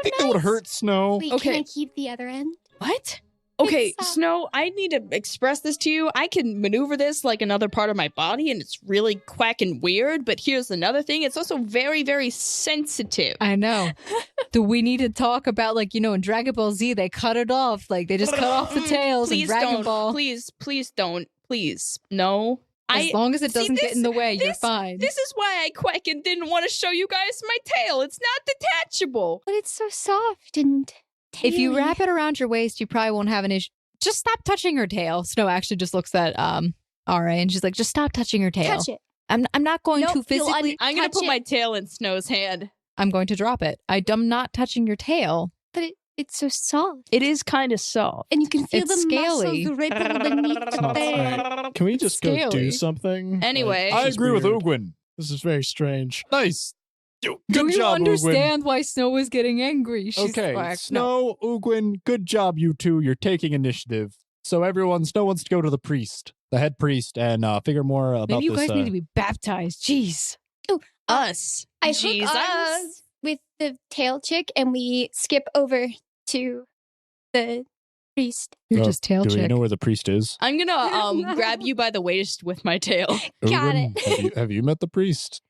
think that would hurt Snow. Wait, Okay. can I keep the other end? What? Okay, It's, Snow, I need to express this to you. I can maneuver this like another part of my body, and it's really quack and weird. But here's another thing. It's also very, very sensitive. I know. Do we need to talk about, like, you know, in Dragon Ball Z, they cut it off. Like, they just cut off the tails in Please Dragon don't. Ball. Please don't. Please. No. As long as it See, doesn't get in the way, you're this- fine. This is why I quack and didn't want to show you guys my tail. It's not detachable. But it's so soft and If you taily. wrap it around your waist, you probably won't have an issue. Just stop touching her tail. Snow actually just looks at RA and she's like, just stop touching her tail. touch it. I'm not going Nope, to you'll physically. I'm going to Touch put it. my tail in Snow's hand. I'm going to drop it. I'm not touching your tail. But it's so soft. It is kind of soft. And you can feel It's the scaly. muscles ripple beneath the bed. Can we just go do Scaly. something? Anyway. Like, I this is agree with weird. Ugwin. This is very strange. Nice. Good Do you job, Ugwin. understand why Snow is getting angry? She's Okay, like, no. Snow, Ugwin, good job, you two. You're taking initiative. So Snow wants to go to the priest, the head priest, and figure more about Maybe you this. guys need to be baptized. Jeez. Us. I hook Jesus. arms with the tail chick and we skip over to the priest. You're Oh, just tail Do we chick. know where the priest is? I'm going to grab you by the waist with my tail. Got Ugwin, it. have you met the priest?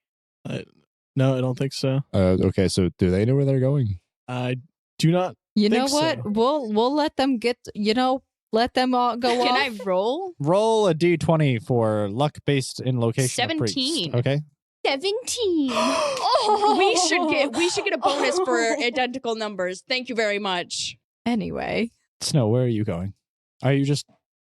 No, I don't think so. Okay, so do they know where they're going? I do not. You know think what? so. We'll let them get. Let them all go Can off. I roll? Roll a d20 for luck based in location. of priest. 17. Okay. 17. Oh. We should get a bonus for identical numbers. Thank you very much. Anyway, Snow, where are you going? Are you just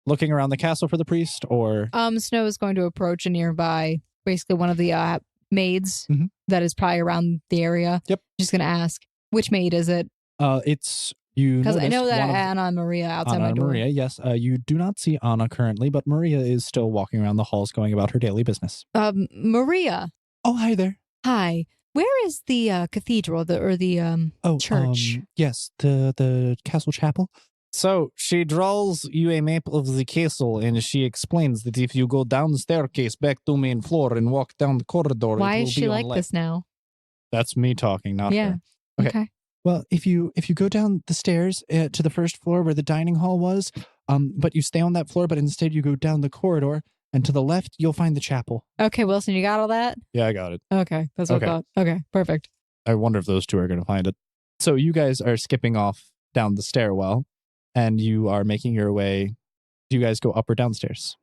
looking around the castle for the priest, or Snow is going to approach a nearby, basically one of the maids Mhm. that is probably around the area. Yep. Just gonna ask which maid is it? it's you? Because I know noticed that one of- Anna and Maria outside Anna my and door. Maria, yes. You do not see Anna currently, but Maria is still walking around the halls going about her daily business. Maria, Oh, hi there. hi. Where is the cathedral? Oh, Church. yes, the castle chapel. So she draws you a map of the castle, and she explains that if you go down the staircase back to main floor and walk down the corridor, Why it will is she be on like left. this now? That's me talking, not Yeah. her. Okay. Well, if you go down the stairs to the first floor where the dining hall was, but you stay on that floor, but instead you go down the corridor, and to the left you'll find the chapel. Okay, Wilson, you got all that? Yeah, I got it. Okay, that's what Okay. I thought. Okay, perfect. I wonder if those two are going to find it. So you guys are skipping off down the stairwell, and you are making your way. Do you guys go up or downstairs?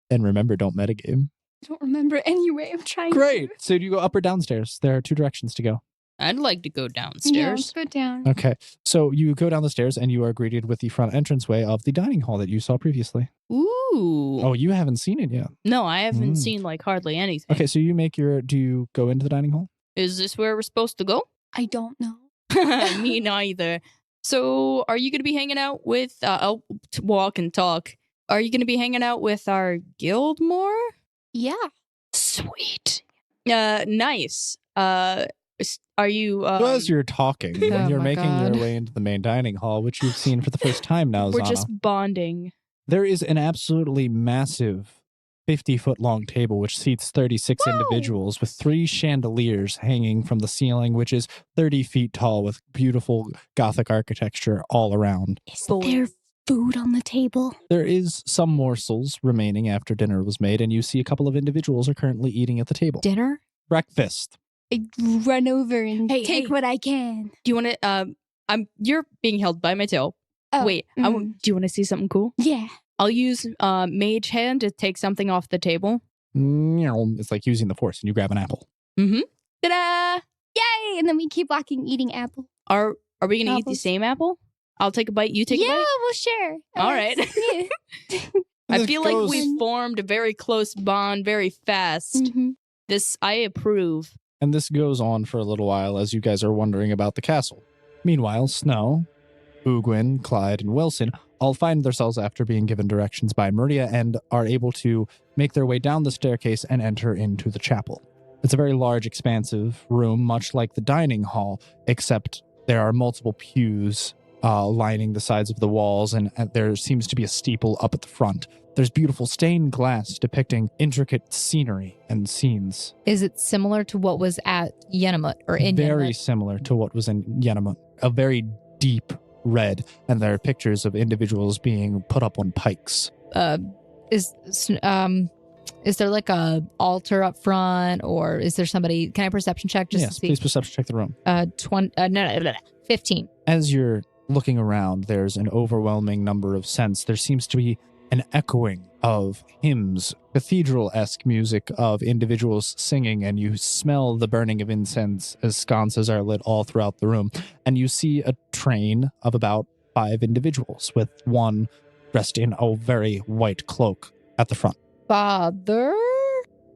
And remember, don't metagame. I don't remember anyway. I'm trying Great. to. So do you go up or downstairs? There are two directions to go. I'd like to go Yeah, downstairs. go down. Okay. So you go down the stairs, and you are greeted with the front entranceway of the dining hall that you saw previously. Ooh. Oh, you haven't seen it yet. No, I haven't Mm. seen like hardly anything. Okay, so do you go into the dining hall? Is this where we're supposed to go? I don't know. Me neither. So, are you going to be hanging out with? I'll walk and talk. Are you going to be hanging out with our guild more? Yeah. Sweet. Nice. Are you? So as you're talking, when Oh you're my making God. your way into the main dining hall, which you've seen for the first time now, we're Zana, just bonding. there is an absolutely massive 50-foot long table which seats 36 Whoa. individuals with 3 chandeliers hanging from the ceiling, which is 30 feet tall with beautiful Gothic architecture all around. Is Boy. there food on the table? There is some morsels remaining after dinner was made, and you see a couple of individuals are currently eating at the table. Dinner? Breakfast. I run over and Hey, take hey. what I can. Do you want to? You're being held by my tail. Oh, Wait. mm. Do you want to see something cool? Yeah. I'll use Mage Hand to take something off the table. It's like using the force, and you grab an apple. Ta-da! Yay! And then we keep walking eating apple. Are we gonna eat the Apples. same apple? I'll take a bite. You take yeah, a bite. we'll share. All right. Yeah. I This feel goes- like we formed a very close bond very fast. Mhm. This I approve. And this goes on for a little while as you guys are wondering about the castle. Meanwhile, Snow, Ugwin, Clyde, and Wilson all find themselves after being given directions by Maria and are able to make their way down the staircase and enter into the chapel. It's a very large, expansive room, much like the dining hall, except there are multiple pews lining the sides of the walls, and there seems to be a steeple up at the front. There's beautiful stained glass depicting intricate scenery and scenes. Is it similar to what was at Yenamut or in Very Yenamut? similar to what was in Yenamut. A very deep red, and there are pictures of individuals being put up on pikes. Is there like a altar up front, or is there somebody? Can I perception check just to see? Please perception check the room. 15. As you're looking around, there's an overwhelming number of scents. There seems to be an echoing of hymns, cathedral-esque music of individuals singing, and you smell the burning of incense as sconces are lit all throughout the room. And you see a train of about 5 individuals, with one dressed in a very white cloak at the front. Father?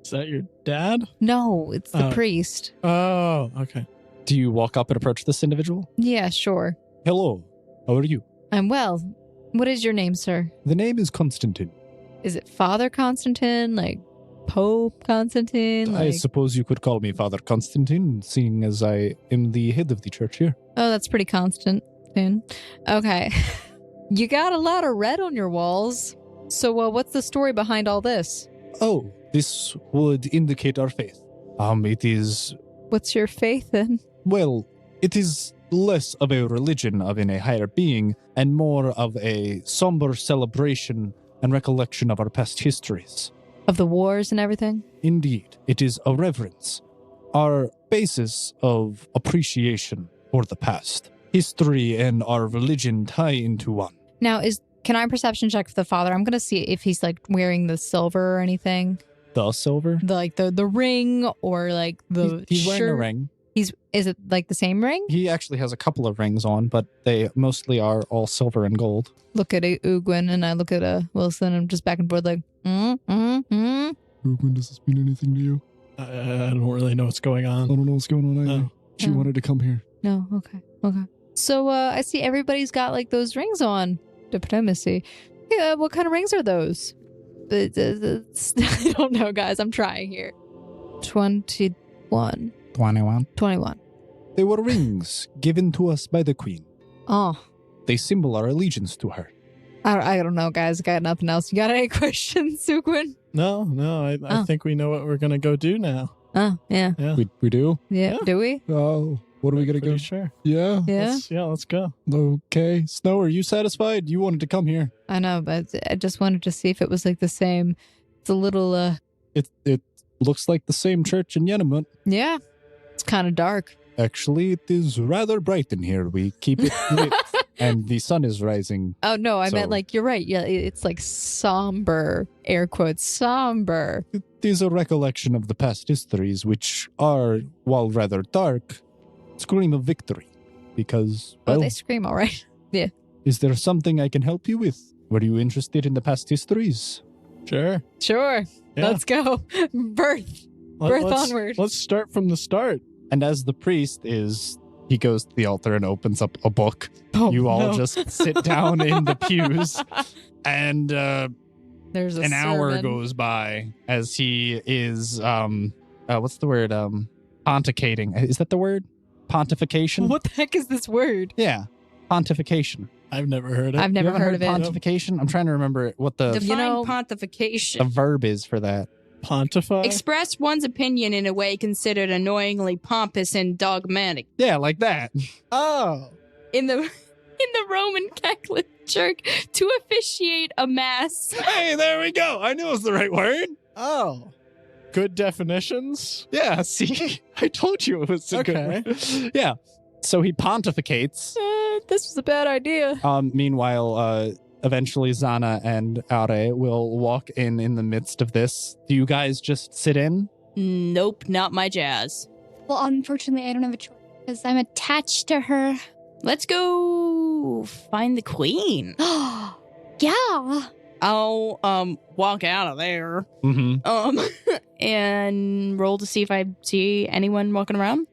Is that your dad? No, it's the Oh. priest. Oh, okay. Do you walk up and approach this individual? Yeah, sure. Hello, how are you? I'm well. What is your name, sir? The name is Constantine. Is it Father Constantine? Like Pope Constantine? I Like... suppose you could call me Father Constantine, seeing as I am the head of the church here. Oh, that's pretty constant. Okay. You got a lot of red on your walls. So, what's the story behind all this? Oh, this would indicate our faith. It is, What's your faith in? well, it is less of a religion of in a higher being and more of a somber celebration and recollection of our past histories. Of the wars and everything? Indeed, it is a reverence, our basis of appreciation for the past. History and our religion tie into one. Now, can I perception check for the father? I'm going to see if he's like wearing the silver or anything. The silver? The ring or like the He's shirt. wearing a ring. Is it like the same ring? He actually has a couple of rings on, but they mostly are all silver and gold. Look at Ugwin and I look at Wilson. And I'm just back and forth like, Ugwin, does this mean anything to you? I don't really know what's going on. I don't know what's going on either. Oh. She Oh. wanted to come here. No, okay. So I see everybody's got like those rings on. Diplomacy. Yeah, what kind of rings are those? I don't know, guys. I'm trying here. 21. 21. They were rings given to us by the queen. Oh, They symbol our allegiance to her. I don't know, guys. Got nothing else. You got any questions, Sugwin? No, I Oh. think we know what we're going to go do now. Oh, yeah. Yeah. We do? Yeah. Yeah. Do we? Oh, what are we going to Pretty go? sure. Yeah. Yeah. Let's go. Okay. Snow, are you satisfied? You wanted to come here. I know, but I just wanted to see if it was like the same. It's a little, It looks like the same church in Yenamut. yeah. It's kind of dark. Actually, it is rather bright in here. We keep it lit, and the sun is rising. Oh, no, I meant So- like, you're right. Yeah, it's like somber, air quotes, somber. It is a recollection of the past histories, which are, while rather dark, scream of victory. Because, Oh, well, they scream, all right. is there something I can help you with? Were you interested in the past histories? Sure. Sure. Yeah. Let's go. Birth. Birth onward. Let's start from the start. And as the priest he goes to the altar and opens up a book. Oh, You all no. just sit down in the pews. And There's an hour sermon. goes by as he is, what's the word? Pontificating. Is that the word? Pontification? What the heck is this word? Yeah. Pontification. I've never heard it. I've never You haven't heard of it. Pontification? I'm trying to remember what the Define know- pontification. verb is for that. Pontify? Express one's opinion in a way considered annoyingly pompous and dogmatic. Yeah, like that. Oh. In the Roman Catholic Church to officiate a mass. Hey, there we go. I knew it was the right word. Oh. Good definitions? Yeah, see? I told you it was a good Okay. word. Yeah. So he pontificates. This was a bad idea. Meanwhile, eventually Zana and Are will walk in the midst of this. Do you guys just sit in? Nope, not my jazz. Well, unfortunately, I don't have a choice because I'm attached to her. Let's go find the queen. Yeah. I'll walk out of there. Mm-hmm. And roll to see if I see anyone walking around.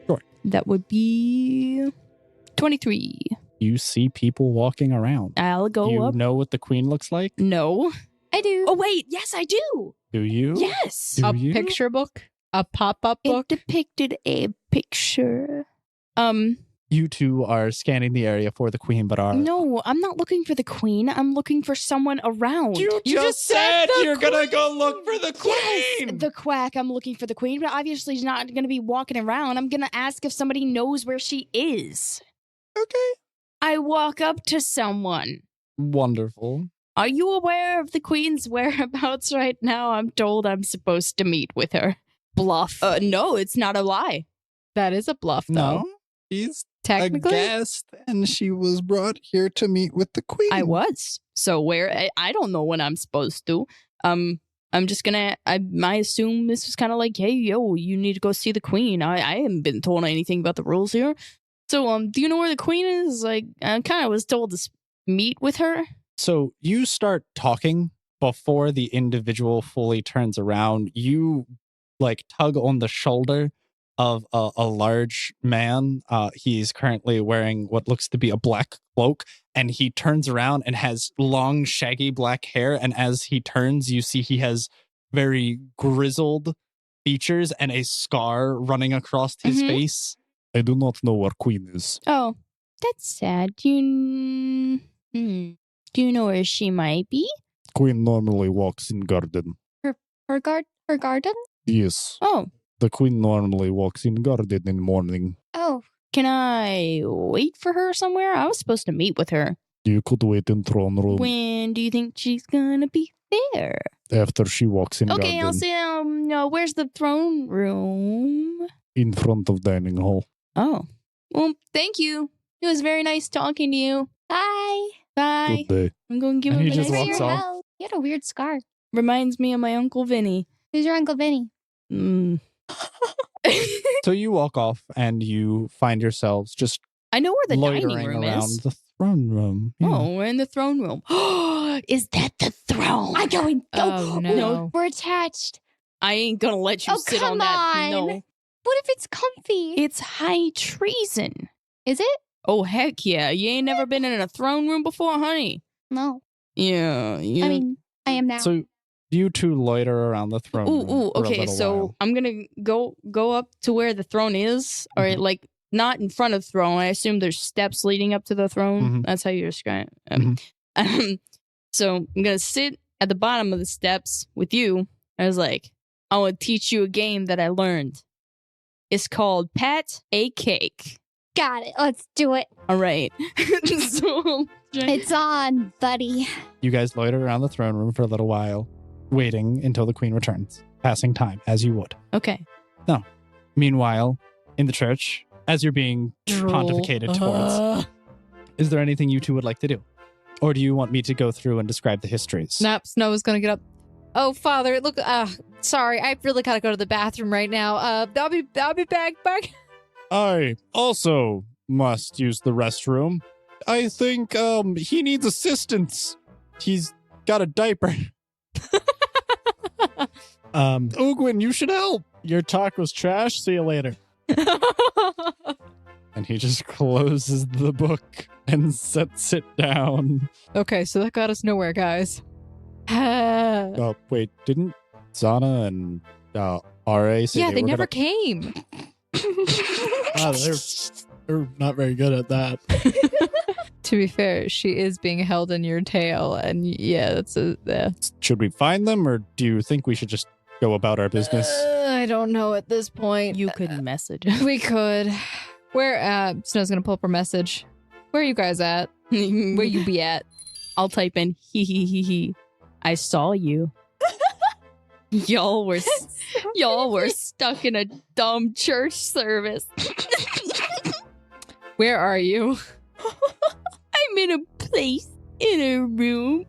Sure. That would be 23. You see people walking around. I'll go you up. know what the queen looks like? No. I do. Oh wait, yes I do. Do you? Yes. Do A you? picture book? A pop-up book? It depicted a picture. You two are scanning the area for the queen, but are... No, I'm not looking for the queen. I'm looking for someone around. You just said the you're gonna go look for the queen! Yes, the quack. I'm looking for the queen, but obviously she's not going to be walking around. I'm going to ask if somebody knows where she is. Okay. I walk up to someone. Wonderful. Are you aware of the queen's whereabouts right now? I'm told I'm supposed to meet with her. Bluff. No, it's not a lie. That is a bluff, though. No, she's Technically, a guest, and she was brought here to meet with the queen. I was. So where? I don't know when I'm supposed to. I'm just gonna. I assume this was kind of like, hey, yo, you need to go see the queen. I haven't been told anything about the rules here. So do you know where the queen is? Like, I kind of was told to meet with her. So you start talking before the individual fully turns around. You like tug on the shoulder of a large man. He's currently wearing what looks to be a black cloak, and he turns around and has long, shaggy black hair. And as he turns, you see he has very grizzled features and a scar running across his face. I do not know where Queen is. Oh, that's sad. Do you know where she might be? Queen normally walks in garden. Her garden? Yes. Oh. The Queen normally walks in garden in the morning. Oh. Can I wait for her somewhere? I was supposed to meet with her. You could wait in throne room. When do you think she's gonna be there? After she walks in Okay, garden. I'll say, no, where's the throne room? In front of dining hall. Oh. Well, thank you. It was very nice talking to you. Bye. Bye. Good day. I'm going to give And him he a just nice walks Your off. hell. You had a weird scar. Reminds me of my Uncle Vinny. Who's your Uncle Vinny? So you walk off and you find yourselves just I know where the dining loitering room around is. the throne room. Yeah. Oh, we're in the throne room. Is that the throne? I'm going. Oh, no. We're attached. I ain't gonna let you Oh, sit come on that. on. No. What if it's comfy? It's high treason. Is it? Oh, heck yeah. You ain't never been in a throne room before, honey? No. Yeah. I mean, I am now. So you two loiter around the throne room. Ooh, for a okay. little So while. I'm gonna go up to where the throne is, or Mhm. like not in front of the throne. I assume there's steps leading up to the throne. Mhm. That's how you describe it. Mhm. So I'm gonna sit at the bottom of the steps with you. I was like, I want to teach you a game that I learned. It's called Pat a Cake. Got it. Let's do it. All right. So It's on, buddy. You guys loiter around the throne room for a little while, waiting until the queen returns, passing time as you would. okay. Meanwhile, in the church, as you're being pontificated towards, is there anything you two would like to do? Or do you want me to go through and describe the histories? Snap, Snow is gonna get up. Oh, Father, look, sorry, I really gotta go to the bathroom right now. I'll be back. I also must use the restroom. I think he needs assistance. He's got a diaper. Ugwin, you should help. Your talk was trash. See you later. And he just closes the book and sets it down. Okay, so that got us nowhere, guys. Oh, wait, didn't Zana and RA say Yeah, they were never gonna- came. Wow, they're not very good at that. To be fair, she is being held in your tail, and yeah, that's Should we find them, or do you think we should just go about our business? I don't know at this point. You could message. We could. Where Snow's gonna pull up her message. Where are you guys at? Where you be at? I'll type in he. I saw you. Y'all were stuck in a dumb church service. Where are you? I'm in a place, in a room,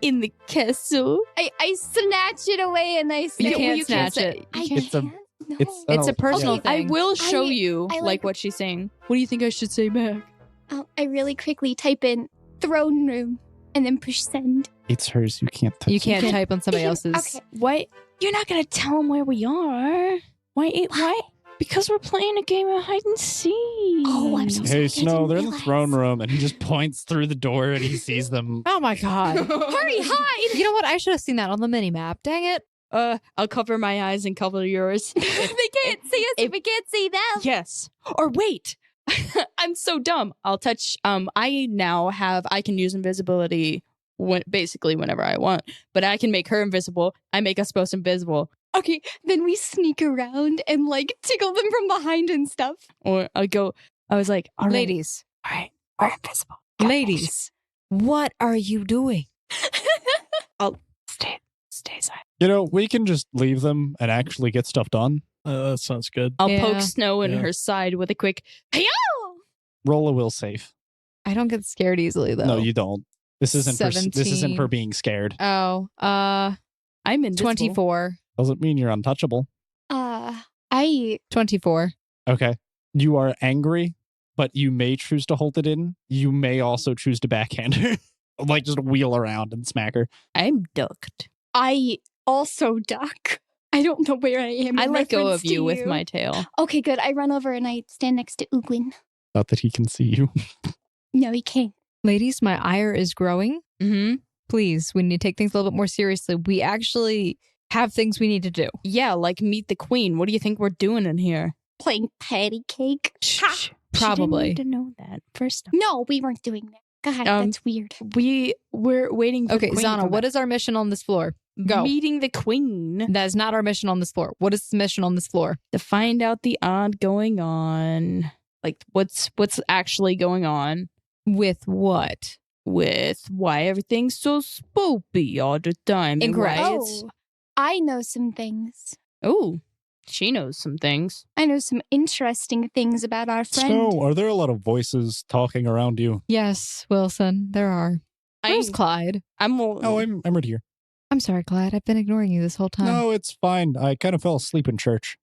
in the castle. I snatch it away and I say, You can't you snatch say- it. I It's a- can't. No. It's a personal Okay, I thing. will show I- you I like like- what she's saying. What do you think I should say back? I really quickly type in throne room and then push send. It's hers. You can't touch You it. can't type on somebody else's. Okay. What? You're not gonna tell them where we are? Why? Because we're playing a game of hide and seek. Oh, I'm so sorry. Hey, I Snow, didn't they're in the realize. throne room, and he just points through the door and he sees them. Oh my god. Hurry, hide! You know what? I should have seen that on the mini map. Dang it. I'll cover my eyes and cover yours. they can't see us if we can't see them. Yes. Or wait. I'm so dumb. I'll touch. I can use invisibility basically whenever I want, but I can make her invisible. I make us both invisible. Okay, then we sneak around and like tickle them from behind and stuff. Or I was like, all right, Ladies, all We're invisible. Ladies, what are you doing? I'll stay silent. You know, we can just leave them and actually get stuff done. That sounds good. I'll Yeah. poke Snow in Yeah. her side with a quick, hey Roll a will save. I don't get scared easily, though. No, you don't. This isn't for 17. being scared. Oh, I'm invisible. 24. Doesn't mean you're untouchable. I 24. Okay. You are angry, but you may choose to hold it in. You may also choose to backhand her. Like just wheel around and smack her. I'm ducked. I also duck. I don't know where I am. I in let go reference of to you with my tail. Okay, good. I run over and I stand next to Ugwin. Not that he can see you. No, he can't. Ladies, my ire is growing. Mm-hmm. Please, we need to take things a little bit more seriously. We actually have things we need to do. Yeah, like meet the queen. What do you think we're doing in here? Playing patty cake. Shh. Probably. She didn't need to know that first. No, we weren't doing that. God, that's weird. We're waiting for Okay, the queen to Zana, come what back. is our mission on this floor? Go. Meeting the queen That is not our mission on this floor. What is the mission on this floor? to find out the odd going on. Like what's actually going on With what? with why everything's so spoopy all the time. and Incorrect. why it's- Oh, I know some things. Oh, she knows some things. I know some interesting things about our friend. Snow, are there a lot of voices talking around you? Yes, Wilson, there are. Where's Clyde? I'm Oh, I'm right here. I'm sorry, Clyde. I've been ignoring you this whole time. No, it's fine. I kind of fell asleep in church.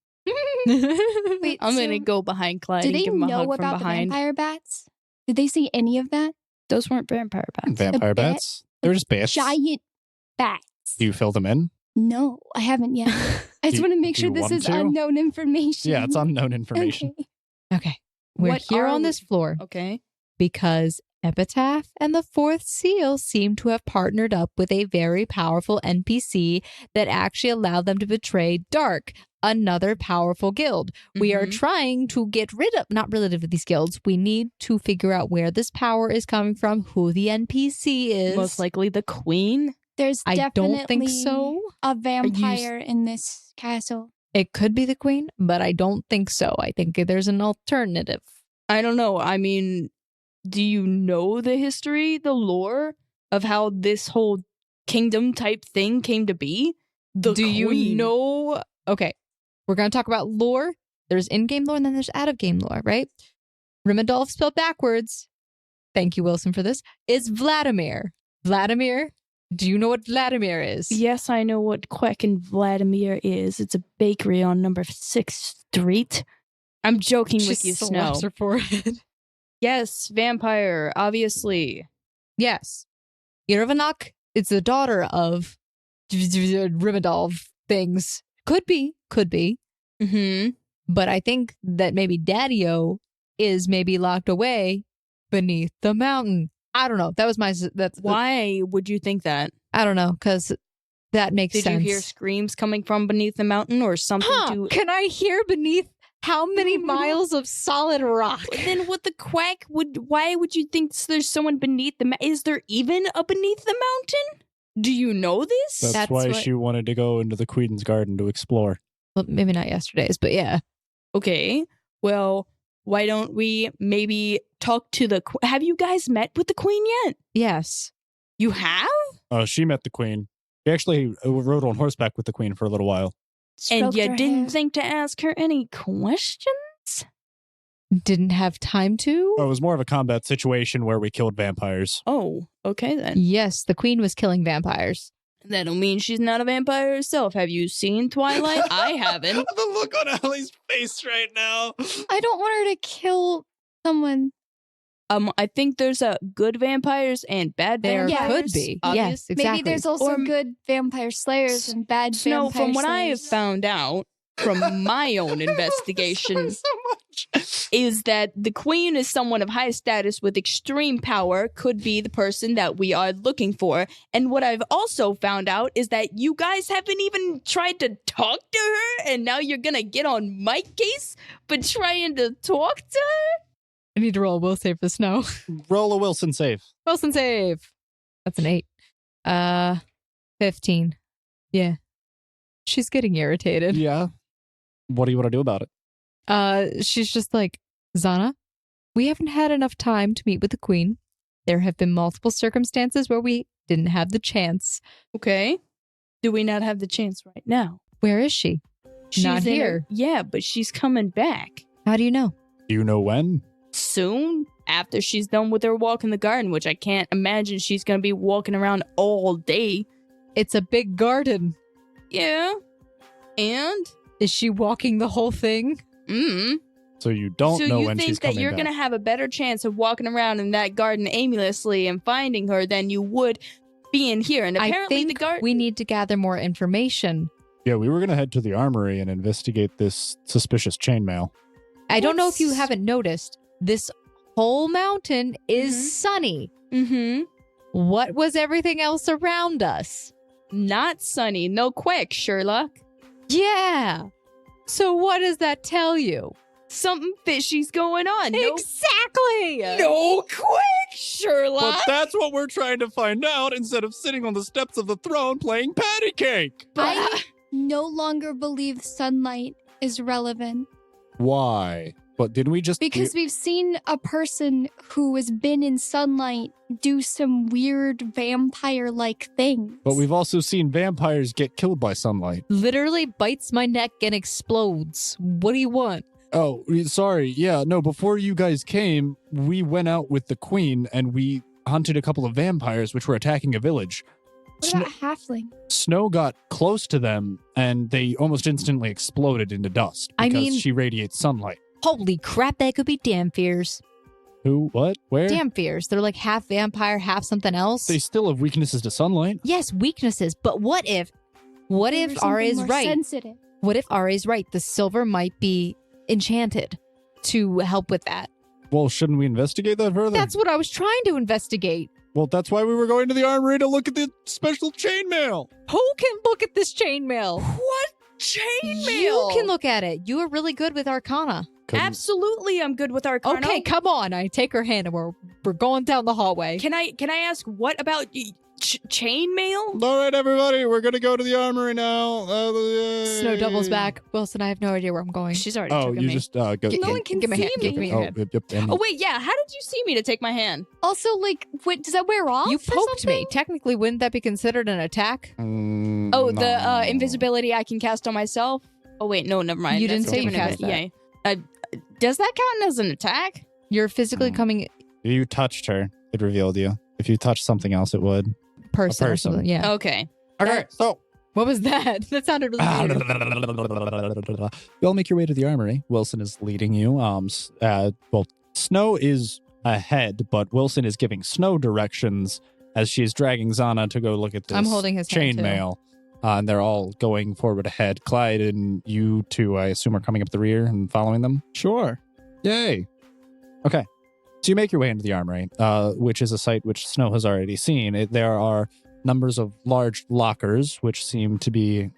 Wait, I'm so gonna go behind Clyde do and they give him a know hug from about the behind. vampire bats? Did they see any of that? Those weren't vampire bats. Vampire bat- bats? They're just bats. Giant bats. Do you fill them in? No, I haven't yet. I just Do- want to make do sure you this want is to? unknown information. Yeah, it's unknown information. Okay. Okay. We're What here are on we- this floor Okay. because Epitaph and the Fourth Seal seem to have partnered up with a very powerful NPC that actually allowed them to betray Dark, another powerful guild. We are Mhm. trying to get rid of, not rid of these guilds. We need to figure out where this power is coming from, who the NPC is. Most likely the queen. There's I definitely don't think so. a vampire in this castle. It could be the queen, but I don't think so. I think there's an alternative. I don't know. I mean, do you know the history, the lore of how this whole kingdom type thing came to be? The Do you queen. know? Okay, we're going to talk about lore. There's in-game lore and then there's out-of-game lore, right? Rimidalv spelled backwards. Thank you, Wilson, for this. Is Vladimir. Vladimir? Do you know what Vladimir is? Yes, I know what Quack and Vladimir is. It's a bakery on number 6th Street. I'm joking She with you, Snow. slaps her forehead. Yes, vampire, obviously. Yes. Irvanak is the daughter of Rimidalv things. Could be. Mm-hmm. But I think that maybe Daddy-O is maybe locked away beneath the mountain. I don't know. That was my. That's Why would you think that? I don't know because that makes Did sense. you hear screams coming from beneath the mountain or something to... Can I hear beneath how many miles of solid rock? Then what the quack would... Why would you think there's someone beneath the... Is there even a beneath the mountain? Do you know this? That's why she wanted to go into the Queen's Garden to explore. Well, maybe not yesterday's, but yeah. Okay. Well, why don't we maybe talk to the... Have you guys met with the queen yet? Yes. You have? She met the Queen. She actually rode on horseback with the Queen for a little while. And Stroked you her didn't hair. think to ask her any questions? Didn't have time to? It was more of a combat situation where we killed vampires. Oh, okay then. Yes, the queen was killing vampires. That don't mean she's not a vampire herself. Have you seen Twilight? I haven't. The look on Allie's face right now. I don't want her to kill someone. I think there's good vampires and bad There vampires. could be. Obvious. Yes, exactly. Maybe there's also Or- good vampire slayers and bad Snow, vampire from what I have slayers. found out from my own investigation, is that the queen is someone of high status with extreme power, could be the person that we are looking for. And what I've also found out is that you guys haven't even tried to talk to her, and now you're gonna get on my case for trying to talk to her? I need to roll a will save for Snow. Roll a Wilson save. Wilson save. That's an 8. 15. Yeah. She's getting irritated. Yeah. What do you want to do about it? She's just like, Zana, We haven't had enough time to meet with the queen. There have been multiple circumstances where we didn't have the chance. Okay. Do we not have the chance right now? Where is she? She's Not in here. Yeah, but she's coming back. How do you know? Do you know when? Soon, after she's done with her walk in the garden, which I can't imagine she's going to be walking around all day. It's a big garden. Yeah. And? Is she walking the whole thing? So you don't know when she's coming back. So you think that you're going to have a better chance of walking around in that garden aimlessly and finding her than you would being here. And apparently I think the garden... we need to gather more information. Yeah, we were going to head to the armory and investigate this suspicious chainmail. I don't know if you haven't noticed, this whole mountain is sunny. Mm-hmm. What was everything else around us? Not sunny. No quack, Sherlock. Yeah. So what does that tell you? Something fishy's going on. Exactly. No quack, Sherlock. But that's what we're trying to find out instead of sitting on the steps of the throne playing patty cake. I no longer believe sunlight is relevant. Why? But didn't we just... Because we've seen a person who has been in sunlight do some weird vampire-like things. But we've also seen vampires get killed by sunlight. Literally bites my neck and explodes. What do you want? Oh, sorry. Yeah, no, before you guys came, we went out with the queen and we hunted a couple of vampires which were attacking a village. What about halfling? Snow got close to them and they almost instantly exploded into dust because she radiates sunlight. Holy crap, that could be Dampiers. Who? What? Where? Dampiers. They're like half vampire, half something else. They still have weaknesses to sunlight. Yes, weaknesses. But what if R is right? Sensitive. What if R is right? The silver might be enchanted to help with that. Well, shouldn't we investigate that further? That's what I was trying to investigate. Well, that's why we were going to the armory to look at the special chainmail. Who can look at this chainmail? What chainmail? You can look at it. You are really good with Arcana. Absolutely, I'm good with Arcana. Okay, come on. I take her hand and we're going down the hallway. Can I ask what about chainmail? All right, everybody, we're going to go to the armory now. Snow doubles back. Wilson, I have no idea where I'm going. She's already Oh, took you me. just go. No one can give me a see hand. me. Give me a Oh, hand. yep. Oh wait, yeah. How did you see me to take my hand? Also, like, what, does that wear off? You or poked something? me. Technically, wouldn't that be considered an attack? Oh, the invisibility I can cast on myself. Oh wait, no, never mind. You didn't That's a say you different cast event. Yeah. Does that count as an attack? You're physically coming You touched her. It revealed you. If you touched something else, it would. person. Or person. something. Yeah. Okay. Okay, so What was that? That sounded really weird. you all make your way to the armory. Wilson is leading you. Well, Snow is ahead, but Wilson is giving Snow directions as she's dragging Zana to go look at this I'm holding his hand, too. chainmail. And they're all going forward ahead. Clyde and you two, I assume, are coming up the rear and following them. Sure. Yay. Okay. So you make your way into the armory, which is a site which Snow has already seen. There are numbers of large lockers, which seem to be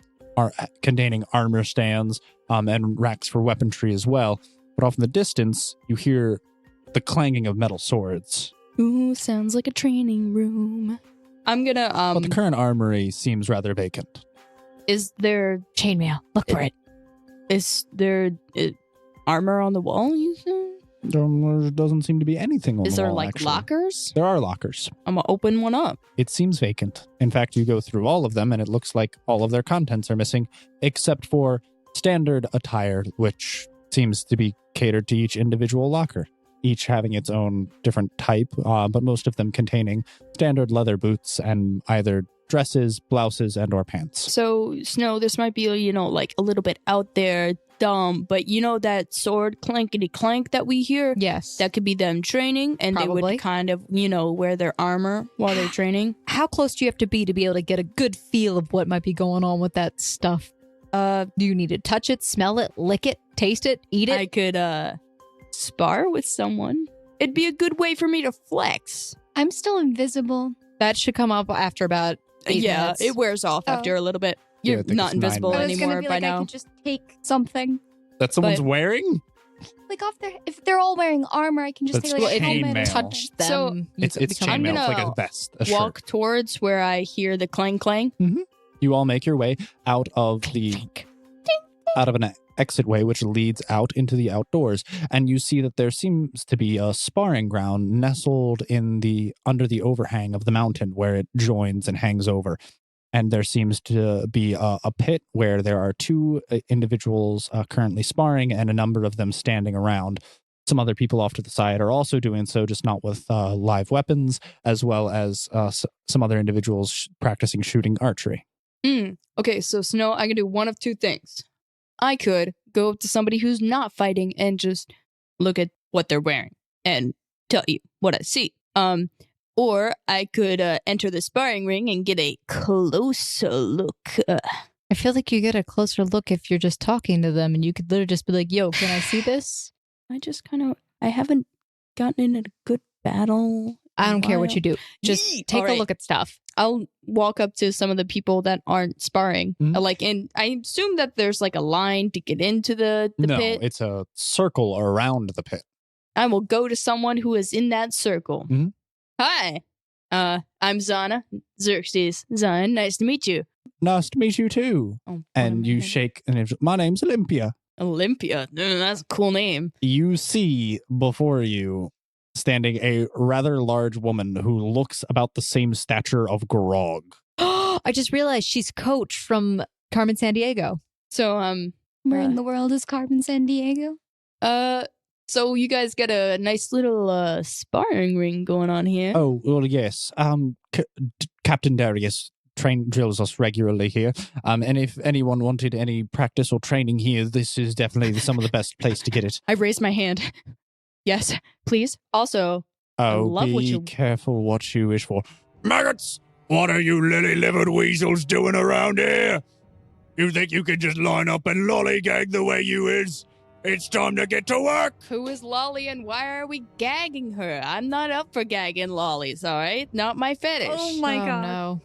containing armor stands and racks for weaponry as well. But off in the distance, you hear the clanging of metal swords. Ooh, sounds like a training room. I'm gonna But the current armory seems rather vacant. Is there Chainmail. Look for it. Is there armor on the wall? You said? There doesn't seem to be anything on Is the there wall, like actually. lockers? There are lockers. I'm gonna open one up. It seems vacant. In fact, you go through all of them and it looks like all of their contents are missing, except for standard attire, which seems to be catered to each individual locker, each having its own different type, but most of them containing standard leather boots and either dresses, blouses, and or pants. So, Snow, this might be, like a little bit out there, dumb, but that sword clankety clank that we hear? Yes. That could be them training, and they Probably. would kind of, wear their armor while they're training. How close do you have to be able to get a good feel of what might be going on with that stuff? Do you need to touch it, smell it, lick it, taste it, eat it? I could, spar with someone. It'd be a good way for me to flex. I'm still invisible. That should come up after about 8 minutes. It wears off after a little bit. Yeah, I You're think not it's 9 invisible I was gonna anymore be by like, I now. could just take something. That someone's But- wearing? Like off their, if they're all wearing armor, I can just That's take like a chainmail. helmet. or touch something. them. So, you It's become- I'm chainmail. It's like gonna a vest, a shirt. Walk towards where I hear the clang clang. You all make your way out of the Clink. out of an exitway which leads out into the outdoors, and you see that there seems to be a sparring ground nestled under the overhang of the mountain where it joins and hangs over. And there seems to be a pit where there are two individuals currently sparring and a number of them standing around. Some other people off to the side are also doing so, just not with live weapons, as well as some other individuals practicing shooting archery. Okay, so Snow, I can do one of two things. I could go up to somebody who's not fighting and just look at what they're wearing and tell you what I see. Or I could enter the sparring ring and get a closer look. I feel like you get a closer look if you're just talking to them and you could literally just be like, yo, can I see this? I haven't gotten in a good battle. I don't care what you do. Just take a look at stuff. I'll walk up to some of the people that aren't sparring. And I assume that there's like a line to get into the pit. No, it's a circle around the pit. I will go to someone who is in that circle. Mm-hmm. Hi, I'm Zana. Xerxes. Zana, nice to meet you. Nice to meet you too. Oh, and you shake, and my name's Olympia. Olympia. That's a cool name. You see before you standing a rather large woman who looks about the same stature of Grog. I just realized she's Coach from Carmen Sandiego. So, where in the world is Carmen Sandiego? So you guys got a nice little sparring ring going on here. Oh, well, yes. Captain Darius drills us regularly here. And if anyone wanted any practice or training here, this is definitely some of the best place to get it. I raised my hand. Yes, please. Also, be careful what you wish for. Maggots! What are you lily-livered weasels doing around here? You think you can just line up and lollygag the way you is? It's time to get to work! Who is Lolly and why are we gagging her? I'm not up for gagging lollies, all right? Not my fetish. Oh my god. No.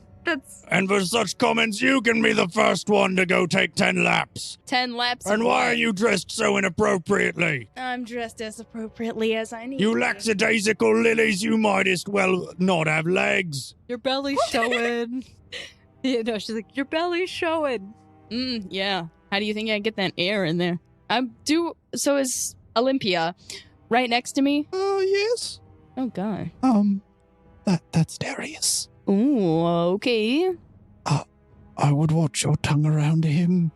And for such comments, you can be the first one to go take 10 laps. 10 laps. And why are you dressed so inappropriately? I'm dressed as appropriately as I need. You lackadaisical lilies, you might as well not have legs. Your belly's showing. Yeah, she's like, your belly's showing. Yeah. How do you think I get that air in there? So is Olympia right next to me? Oh, yes. Oh, God. That's Darius. Ooh, okay. I would watch your tongue around him.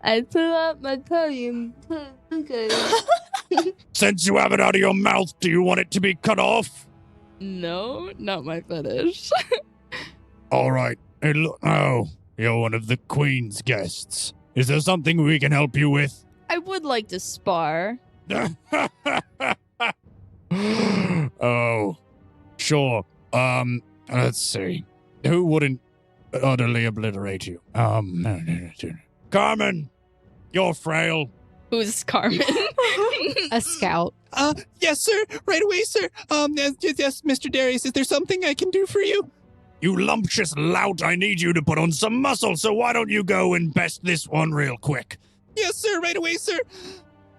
I pull out my tongue. Okay. Since you have it out of your mouth, do you want it to be cut off? No, not my fetish. All right. Oh, you're one of the Queen's guests. Is there something we can help you with? I would like to spar. Oh, sure. Let's see. Who wouldn't utterly obliterate you? Carmen, you're frail. Who's Carmen? A scout. Yes, sir. Right away, sir. Yes, Mr. Darius, is there something I can do for you? You lumptious lout, I need you to put on some muscle, so why don't you go and best this one real quick? Yes, sir. Right away, sir.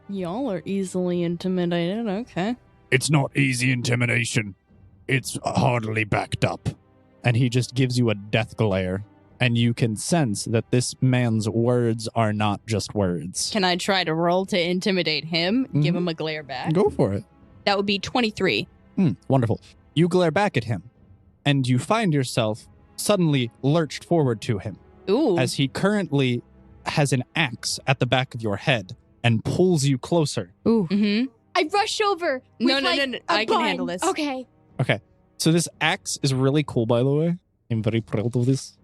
Y'all are easily intimidated. Okay. It's not easy intimidation. It's hardly backed up. And he just gives you a death glare. And you can sense that this man's words are not just words. Can I try to roll to intimidate him? Give him a glare back? Go for it. That would be 23. Wonderful. You glare back at him. And you find yourself suddenly lurched forward to him. Ooh. As he currently has an axe at the back of your head and pulls you closer. Ooh. Mm-hmm. I rush over. No. A I can bun. handle this. Okay. Okay. So this axe is really cool, by the way. I'm very proud of this.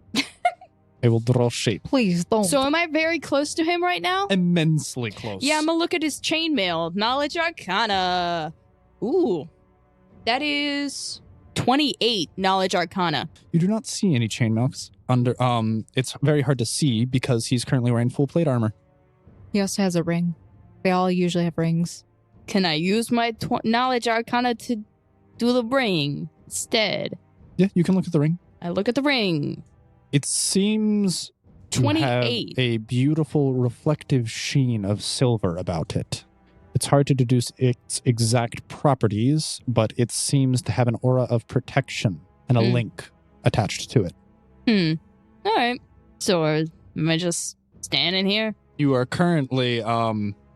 I will draw shape. Please don't. So am I very close to him right now? Immensely close. Yeah, I'm gonna look at his chainmail. Knowledge Arcana. Ooh. That is 28 Knowledge Arcana. You do not see any chainmail under. It's very hard to see because he's currently wearing full plate armor. He also has a ring. They all usually have rings. Can I use my Knowledge Arcana to do the ring instead? Yeah, you can look at the ring. I look at the ring. It seems to 28. have a beautiful reflective sheen of silver about it. It's hard to deduce its exact properties, but it seems to have an aura of protection and a link attached to it. All right. So am I just standing here? You are currently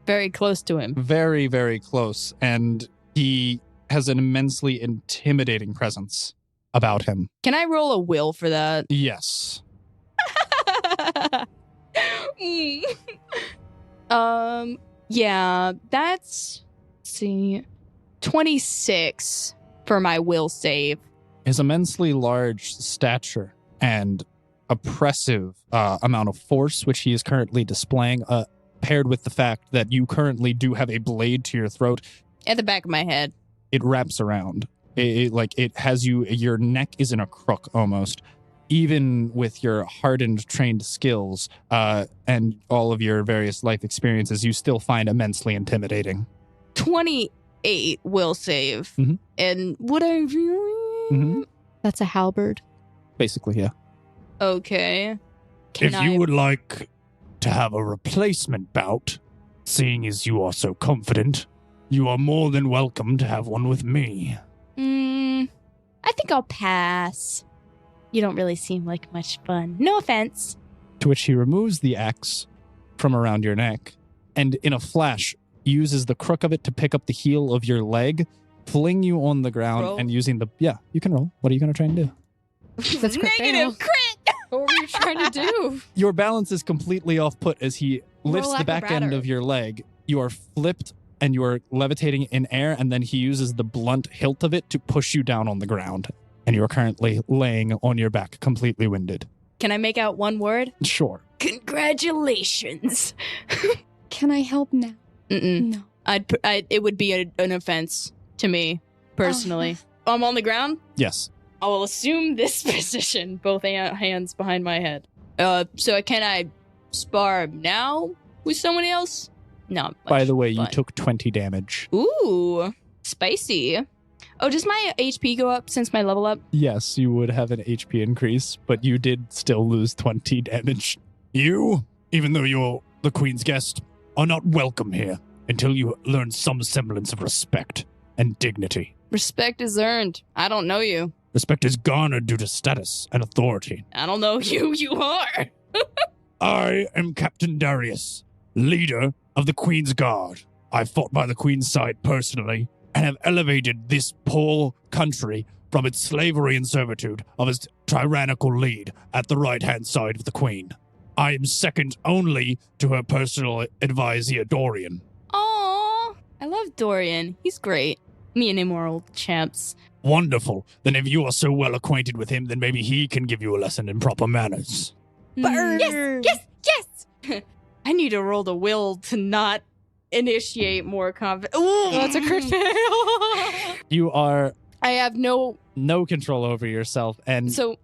Very close to him. very, very close, and he has an immensely intimidating presence about him. Can I roll a will for that? Yes. Yeah, that's, let's see, 26 for my will save. His immensely large stature and oppressive amount of force, which he is currently displaying, paired with the fact that you currently do have a blade to your throat, At the back of my head. it wraps around. It has you, your neck is in a crook almost. Even with your hardened, trained skills and all of your various life experiences, you still find immensely intimidating. 28 will save. Mhm. And would I really? Mm-hmm. That's a halberd. Basically, yeah. Okay. If you would like to have a replacement bout, seeing as you are so confident, you are more than welcome to have one with me. I think I'll pass. You don't really seem like much fun. No offense. To which he removes the axe from around your neck and in a flash uses the crook of it to pick up the heel of your leg, fling you on the ground Roll. and using the... Yeah, you can roll. What are you going to try and do? That's crit fail. Negative crit. What were you trying to do? Your balance is completely off put as he lifts Roll the back end acrobatic. of your leg. You are flipped and you are levitating in air, and then he uses the blunt hilt of it to push you down on the ground. And you are currently laying on your back, completely winded. Can I make out one word? Sure. Congratulations. Can I help now? Mm-mm. No. It would be an offense to me, personally. I'm on the ground? Yes. I will assume this position, both hands behind my head. So can I spar now with someone else? Not much By the way, you fun. took 20 damage. Ooh, spicy. Oh, does my HP go up since my level up? Yes, you would have an HP increase, but you did still lose 20 damage. You, even though you're the Queen's guest, are not welcome here until you learn some semblance of respect and dignity. Respect is earned. I don't know you. Respect is garnered due to status and authority. I don't know who you are. I am Captain Darius, leader of the Queen's Guard. I fought by the Queen's side personally and have elevated this poor country from its slavery and servitude of its tyrannical lead at the right-hand side of the Queen. I am second only to her personal advisor, Dorian. Aw, I love Dorian. He's great. Me and him are old champs. Wonderful. Then if you are so well acquainted with him, then maybe he can give you a lesson in proper manners. Yes. I need to roll the will to not initiate more confidence. Ooh, That's a crit fail. You are I have no. no control over yourself, and So,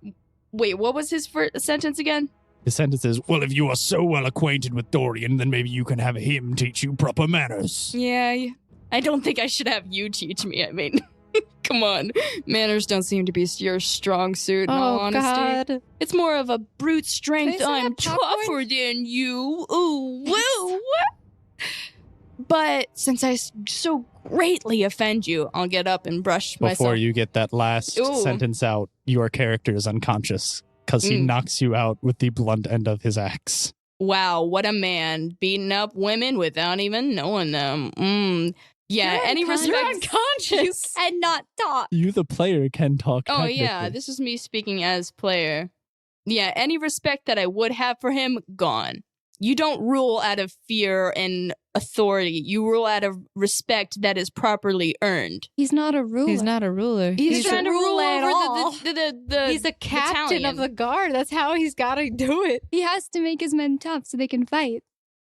wait, what was his first sentence again? the sentence is, Well, if you are so well acquainted with Dorian, then maybe you can have him teach you proper manners. Yeah, I don't think I should have you teach me. I mean, come on. Manners don't seem to be your strong suit, in all honesty. God. It's more of a brute strength. Can I say I'm that popcorn? tougher than you. Ooh, woo. But since I so greatly offend you, I'll get up and brush before myself. you get that last Ooh. sentence out, your character is unconscious because he knocks you out with the blunt end of his axe. Wow, what a man. Beating up women without even knowing them. Yeah, You're any unconscious. respect. You're unconscious. And not talk. You, the player, can talk. Oh, yeah, technically. this is me speaking as player. Yeah, any respect that I would have for him, gone. You don't rule out of fear and authority. You rule out of respect that is properly earned. He's not a ruler. He's not a ruler. He's trying to rule at all. over the He's the captain battalion. of the guard. That's how he's got to do it. He has to make his men tough so they can fight,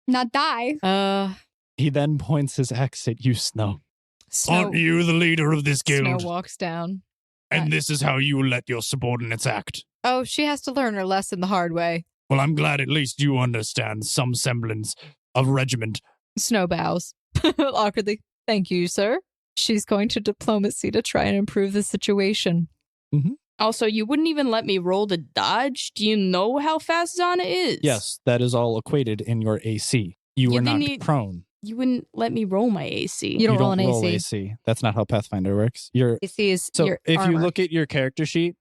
not die. He then points his axe at you, Snow. Snow, Aren't you the leader of this Snow guild? walks down. And this is how you let your subordinates act. Oh, she has to learn her lesson the hard way. Well, I'm glad at least you understand some semblance of regiment. Snow bows awkwardly. Thank you, sir. She's going to diplomacy to try and improve the situation. Also, you wouldn't even let me roll to dodge? Do you know how fast Zana is? Yes, that is all equated in your AC. You You were not didn't need- prone. You wouldn't let me roll my AC. You don't roll an AC. AC. That's not how Pathfinder works. AC is So your if you armor. look at your character sheet,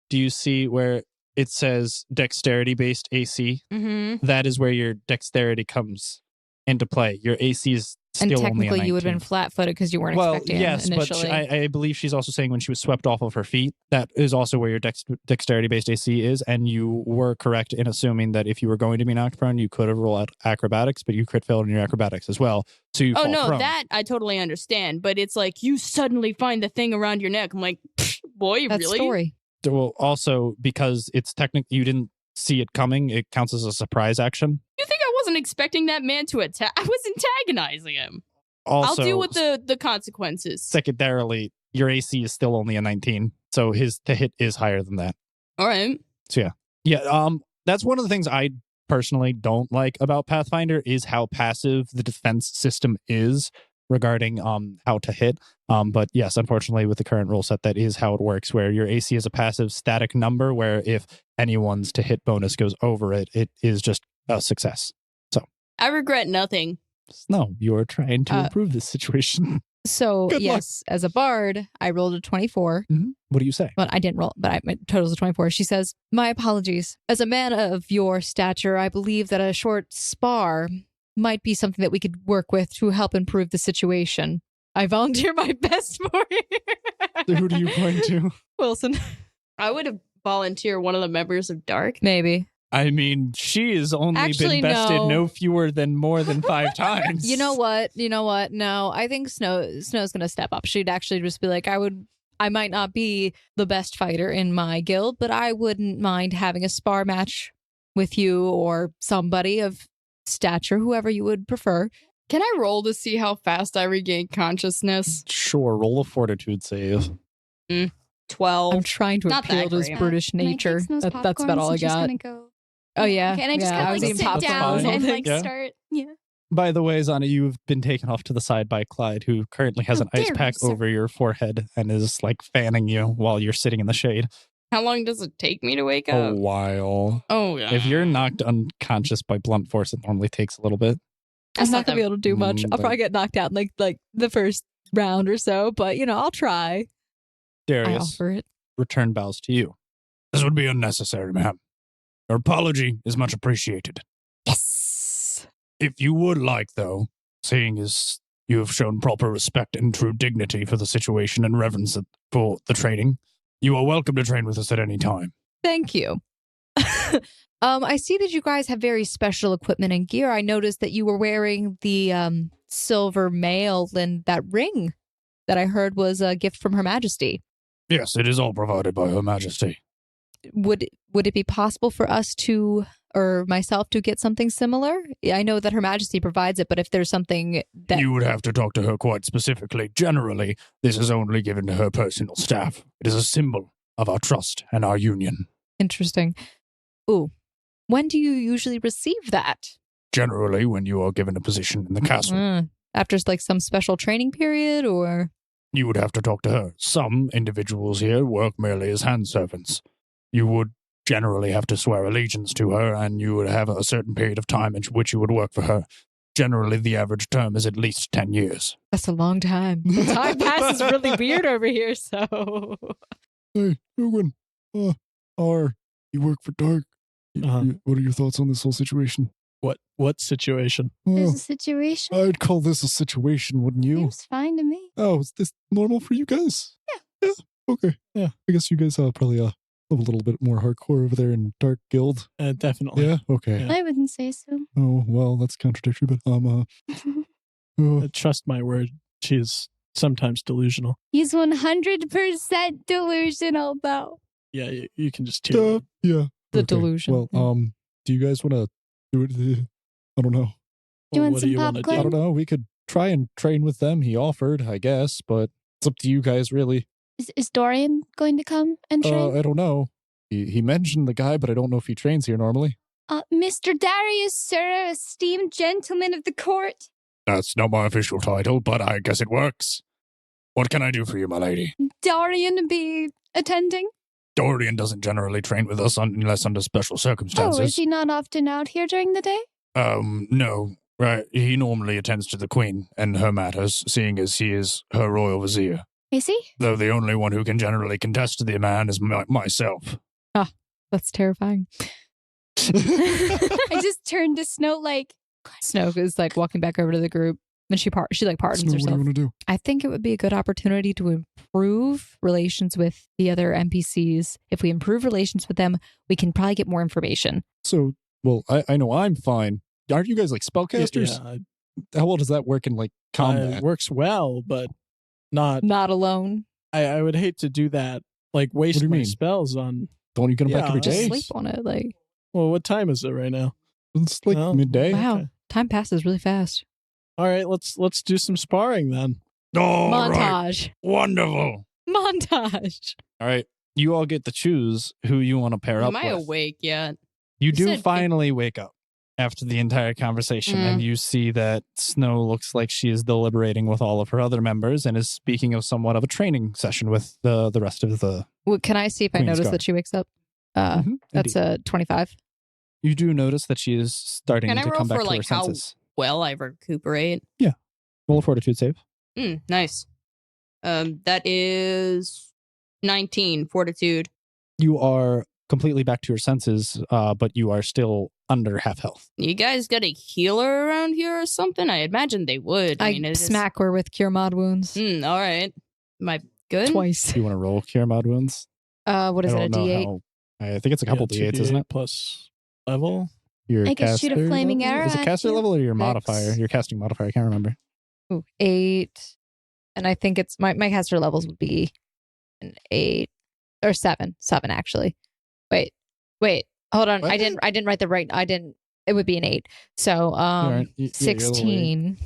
do you see where it says dexterity-based AC. Mm-hmm. That is where your dexterity comes into play. Your AC is still And only a technically, 19. you would have been flat-footed because you weren't expecting yes, it initially. but I believe she's also saying when she was swept off of her feet, that is also where your dexterity-based AC is, and you were correct in assuming that if you were going to be knocked prone, you could have rolled out acrobatics, but you crit failed in your acrobatics as well, so you fall prone. That I totally understand, but it's like you suddenly find the thing around your neck. I'm like, boy, That's really? story. Well, also, because it's technically, you didn't see it coming, it counts as a surprise action. You think I wasn't expecting that man to attack? I was antagonizing him. Also, I'll deal with the consequences. secondarily, your AC is still only a 19, so the hit is higher than that. All right. So yeah. That's one of the things I personally don't like about Pathfinder is how passive the defense system is regarding how to hit. But yes, unfortunately, with the current rule set, that is how it works, where your AC is a passive static number, where if anyone's to hit bonus goes over it, it is just a success. So I regret nothing. no, you are trying to improve this situation. So, Good luck. yes, as a bard, I rolled a 24. What do you say? Well, I didn't roll, but my total's a 24. She says, my apologies. As a man of your stature, I believe that a short spar might be something that we could work with to help improve the situation. I volunteer my best for you. Who do you point to? Wilson. I would have volunteered one of the members of Dark. Maybe. I mean, she has only Actually, been bested no. fewer than more than 5 times. You know what? No, I think Snow's going to step up. She'd actually just be like, I might not be the best fighter in my guild, but I wouldn't mind having a spar match with you or somebody of stature, whoever you would prefer. Can I roll to see how fast I regain consciousness? Sure, roll a fortitude save. 12. I'm trying to Not appeal that to his great. brutish Can I take nature. Snow's That's about popcorn all I since she's got. gonna go? Oh, yeah. Can I just Yeah, I kind was of eating sit popcorn. down and like Yeah. start? Yeah. By the way, Zana, you've been taken off to the side by Clyde, who currently has How an ice dare pack you, sir. over your forehead and is like fanning you while you're sitting in the shade. How long does it take me to wake A up? while. Oh, yeah. If you're knocked unconscious by blunt force, it normally takes a little bit. I'm not going to be able to do much. I'll but- probably get knocked out in like the first round or so, but I'll try. I Darius, offer it. return bows to you. This would be unnecessary, ma'am. Your apology is much appreciated. Yes. If you would like, though, seeing as you have shown proper respect and true dignity for the situation and reverence for the training, you are welcome to train with us at any time. Thank you. I see that you guys have very special equipment and gear. I noticed that you were wearing the silver mail and that ring that I heard was a gift from Her Majesty. Yes, it is all provided by Her Majesty. Would it be possible for us to, or myself, to get something similar? I know that Her Majesty provides it, but if there's something that You would have to talk to her quite specifically. Generally, this is only given to her personal staff. It is a symbol of our trust and our union. interesting. Ooh, when do you usually receive that? Generally, when you are given a position in the castle, After like some special training period, or you would have to talk to her. Some individuals here work merely as hand servants. You would generally have to swear allegiance to her, and you would have a certain period of time in which you would work for her. Generally, the average term is at least 10 years. that's a long time. The time passes really weird over here. So Hey, Owen, you work for Dark. Uh-huh. What are your thoughts on this whole situation? What situation? There's Oh, a situation. I'd call this a situation, wouldn't you? Seems fine to me. Oh, is this normal for you guys? Yeah. Okay. Yeah. I guess you guys probably live a little bit more hardcore over there in Dark Guild. Definitely. Yeah. Okay. Yeah. I wouldn't say so. Oh well, that's contradictory, but Trust my word. She is sometimes delusional. He's 100% delusional, though. Yeah, you can just tune. yeah. The Okay. delusion. Well, do you guys want to do it? I don't know. Do you want what some do you want to popcorn? I do? don't know. We could try and train with them. He offered, I guess, but it's up to you guys, really. Is Dorian going to come and train? I don't know. He mentioned the guy, but I don't know if he trains here normally. Mr. Darius, sir, esteemed gentleman of the court. That's not my official title, but I guess it works. What can I do for you, my lady? Dorian be attending? Dorian doesn't generally train with us unless under special circumstances. Oh, is he not often out here during the day? No. Right, he normally attends to the Queen and her matters, seeing as he is her royal vizier. Is he? Though the only one who can generally contest the man is myself. But That's terrifying. I just turned to Snow like, Snow is like walking back over to the group. And she like pardons Snow, what do herself. you want to do? I think it would be a good opportunity to improve relations with the other NPCs. If we improve relations with them, we can probably get more information. So, well, I know I'm fine. Aren't you guys like spellcasters? Yeah, How well does that work in like combat? it works well, but not. Not alone. I would hate to do that. Like waste do you my mean? spells on. Don't you get them back Yeah, every Just day? sleep on it. Like, Well, what time is it right now? It's like Well, midday. wow, Okay. time passes really fast. All right, let's do some sparring then. All right. Montage. Wonderful. Montage. All right. You all get to choose who you want to pair up Am I with. awake yet? You You do said finally wake up after the entire conversation, and you see that Snow looks like she is deliberating with all of her other members and is speaking of somewhat of a training session with the rest of the. Well, can I see if I Queen's notice Guard. that she wakes up? That's Indeed. a 25. You do notice that she is starting Can I to roll come back for, to like, her how- senses. Well, I recuperate. Roll a fortitude save. Nice. That is 19 fortitude. You are completely back to your senses, but you are still under half health. You guys got a healer around here or something? I imagine they would. I mean, it's just- smack her with cure mod wounds all right. Am I good? twice. Do you want to roll cure mod wounds? What is I it, a don't know D8? how- I think it's a couple Yeah, D8s, isn't it? Plus level. Your I could shoot a caster flaming level? arrow Is it at caster you. level or your Six. modifier? Your casting modifier. I can't remember. Ooh, 8. And I think it's my caster levels would be an 8 or 7. 7 actually. Wait. Hold on. What? I didn't write the right. It would be an 8. So right. Yeah, you're a little 16.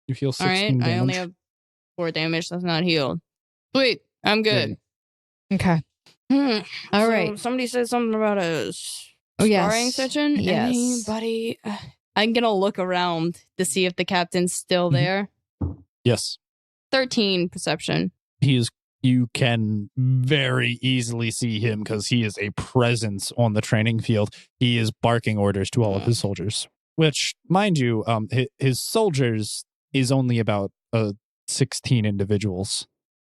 You feel All 16 right. I only damage. have 4 damage. That's not healed. Sweet. I'm good. Okay. All All right. right. Somebody said something about a Oh, yes. sparring session. Yes. Anybody? I'm gonna look around to see if the captain's still Mhm. there. Yes. 13 perception. You can very easily see him because he is a presence on the training field. He is barking orders to all of his soldiers, which, mind you, his soldiers is only about 16 individuals.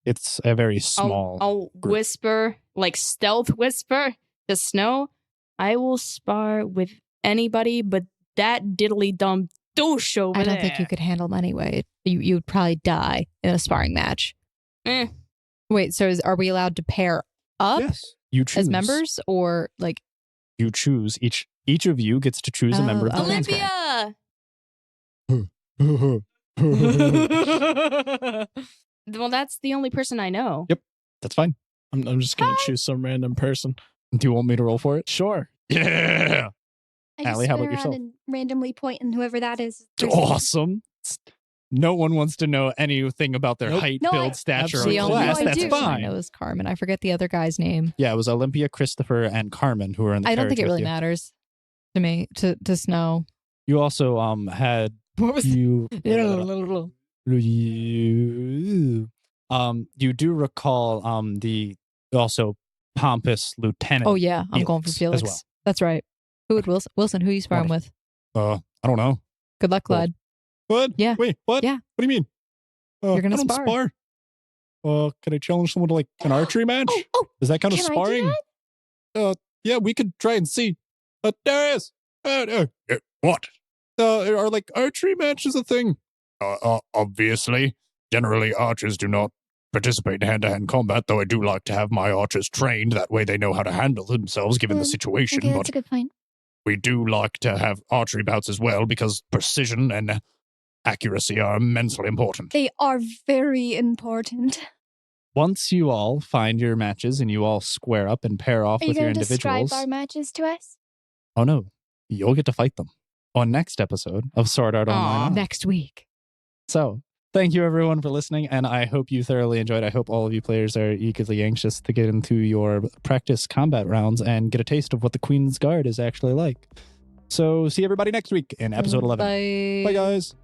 It's a very small. I'll group. whisper, like stealth whisper to Snow. I will spar with anybody, but that diddly dumb douche over I there. don't think you could handle them anyway. You would probably die in a sparring match. Eh. Wait, so are we allowed to pair up Yes. You choose as members or like You choose each of you gets to choose a member of the Oh, Queen's Olympia. Guard. Well, that's the only person I know. That's fine. I'm just gonna choose some random person. Do you want me to roll for it? Sure. Yeah. I just Allie, how spin about around yourself? and randomly point, and whoever that is. Awesome. No one wants to know anything about their Nope. height, No, build, I- stature, Absolutely. or the only class. No, I That's do. I fine. know is Carmen. I forget the other guy's name. Yeah, it was Olympia, Christopher, and Carmen who were in the I don't think it carriage with really you. matters to me to Snow. You also had What was you little. you do recall the also pompous lieutenant. Oh yeah, I'm going for Felix Felix. as well. That's right. Who would Wilson? Who are you sparring with? I don't know. Good luck, Cool. Clyde. What? Yeah. Wait, what? Yeah. What do you mean? You're gonna I don't spar. Can I challenge someone to like an archery match? Oh, Is that kind of can I do sparring? Yeah, we could try and see. Darius, What? are like archery matches a thing? Obviously. Generally, archers do not participate in hand-to-hand combat, though I do like to have my archers trained. That way they know how to handle themselves given the situation. okay, that's But a good point. we do like to have archery bouts as well because precision and accuracy are immensely important. They are very important. Once you all find your matches and you all square up and pair off Are you with your going to describe individuals, our matches to us? oh no, you'll get to fight them on next episode of Sword Art Online. Aw. Next week. So, thank you everyone for listening, and I hope you thoroughly enjoyed. I hope all of you players are eagerly anxious to get into your practice combat rounds and get a taste of what the Queen's Guard is actually like. So, see everybody next week in episode 11. Bye. Bye, guys.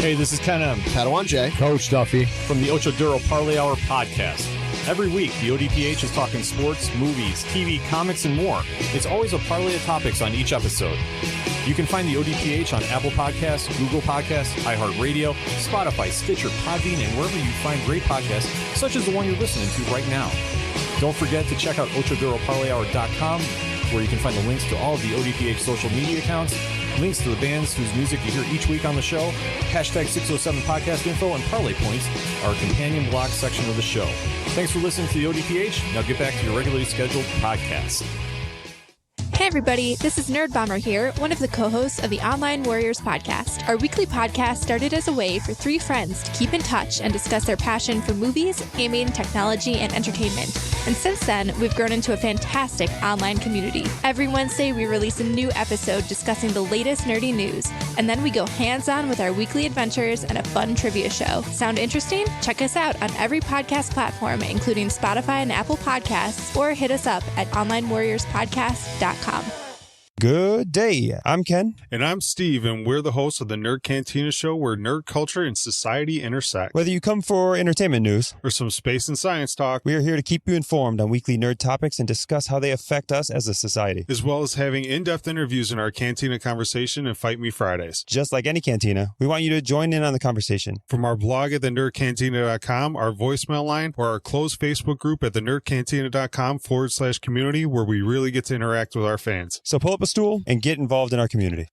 Hey, this is Ken M. Padawan J. Coach Duffy. From the Ocho Duro Parlay Hour podcast. Every week, the ODPH is talking sports, movies, TV, comics, and more. It's always a parlay of topics on each episode. You can find the ODPH on Apple Podcasts, Google Podcasts, iHeartRadio, Spotify, Stitcher, Podbean, and wherever you find great podcasts, such as the one you're listening to right now. Don't forget to check out OchoDuroParlayHour.com, where you can find the links to all of the ODPH social media accounts, links to the bands whose music you hear each week on the show, hashtag 607 podcast info, and parlay points, our companion blog section of the show. Thanks for listening to the ODPH. Now get back to your regularly scheduled podcast. Hey everybody, this is Nerd Bomber here, one of the co-hosts of the Online Warriors podcast. Our weekly podcast started as a way for three friends to keep in touch and discuss their passion for movies, gaming, technology, and entertainment. And since then, we've grown into a fantastic online community. Every Wednesday, we release a new episode discussing the latest nerdy news, and then we go hands-on with our weekly adventures and a fun trivia show. Sound interesting? Check us out on every podcast platform, including Spotify and Apple Podcasts, or hit us up at onlinewarriorspodcast.com. Good day. I'm Ken. And I'm Steve, and we're the hosts of the Nerd Cantina Show, where nerd culture and society intersect. Whether you come for entertainment news or some space and science talk, we are here to keep you informed on weekly nerd topics and discuss how they affect us as a society. As well as having in-depth interviews in our Cantina Conversation and Fight Me Fridays. Just like any cantina, we want you to join in on the conversation. From our blog at thenerdcantina.com, our voicemail line, or our closed Facebook group at thenerdcantina.com/community, where we really get to interact with our fans. So pull up a stool and get involved in our community.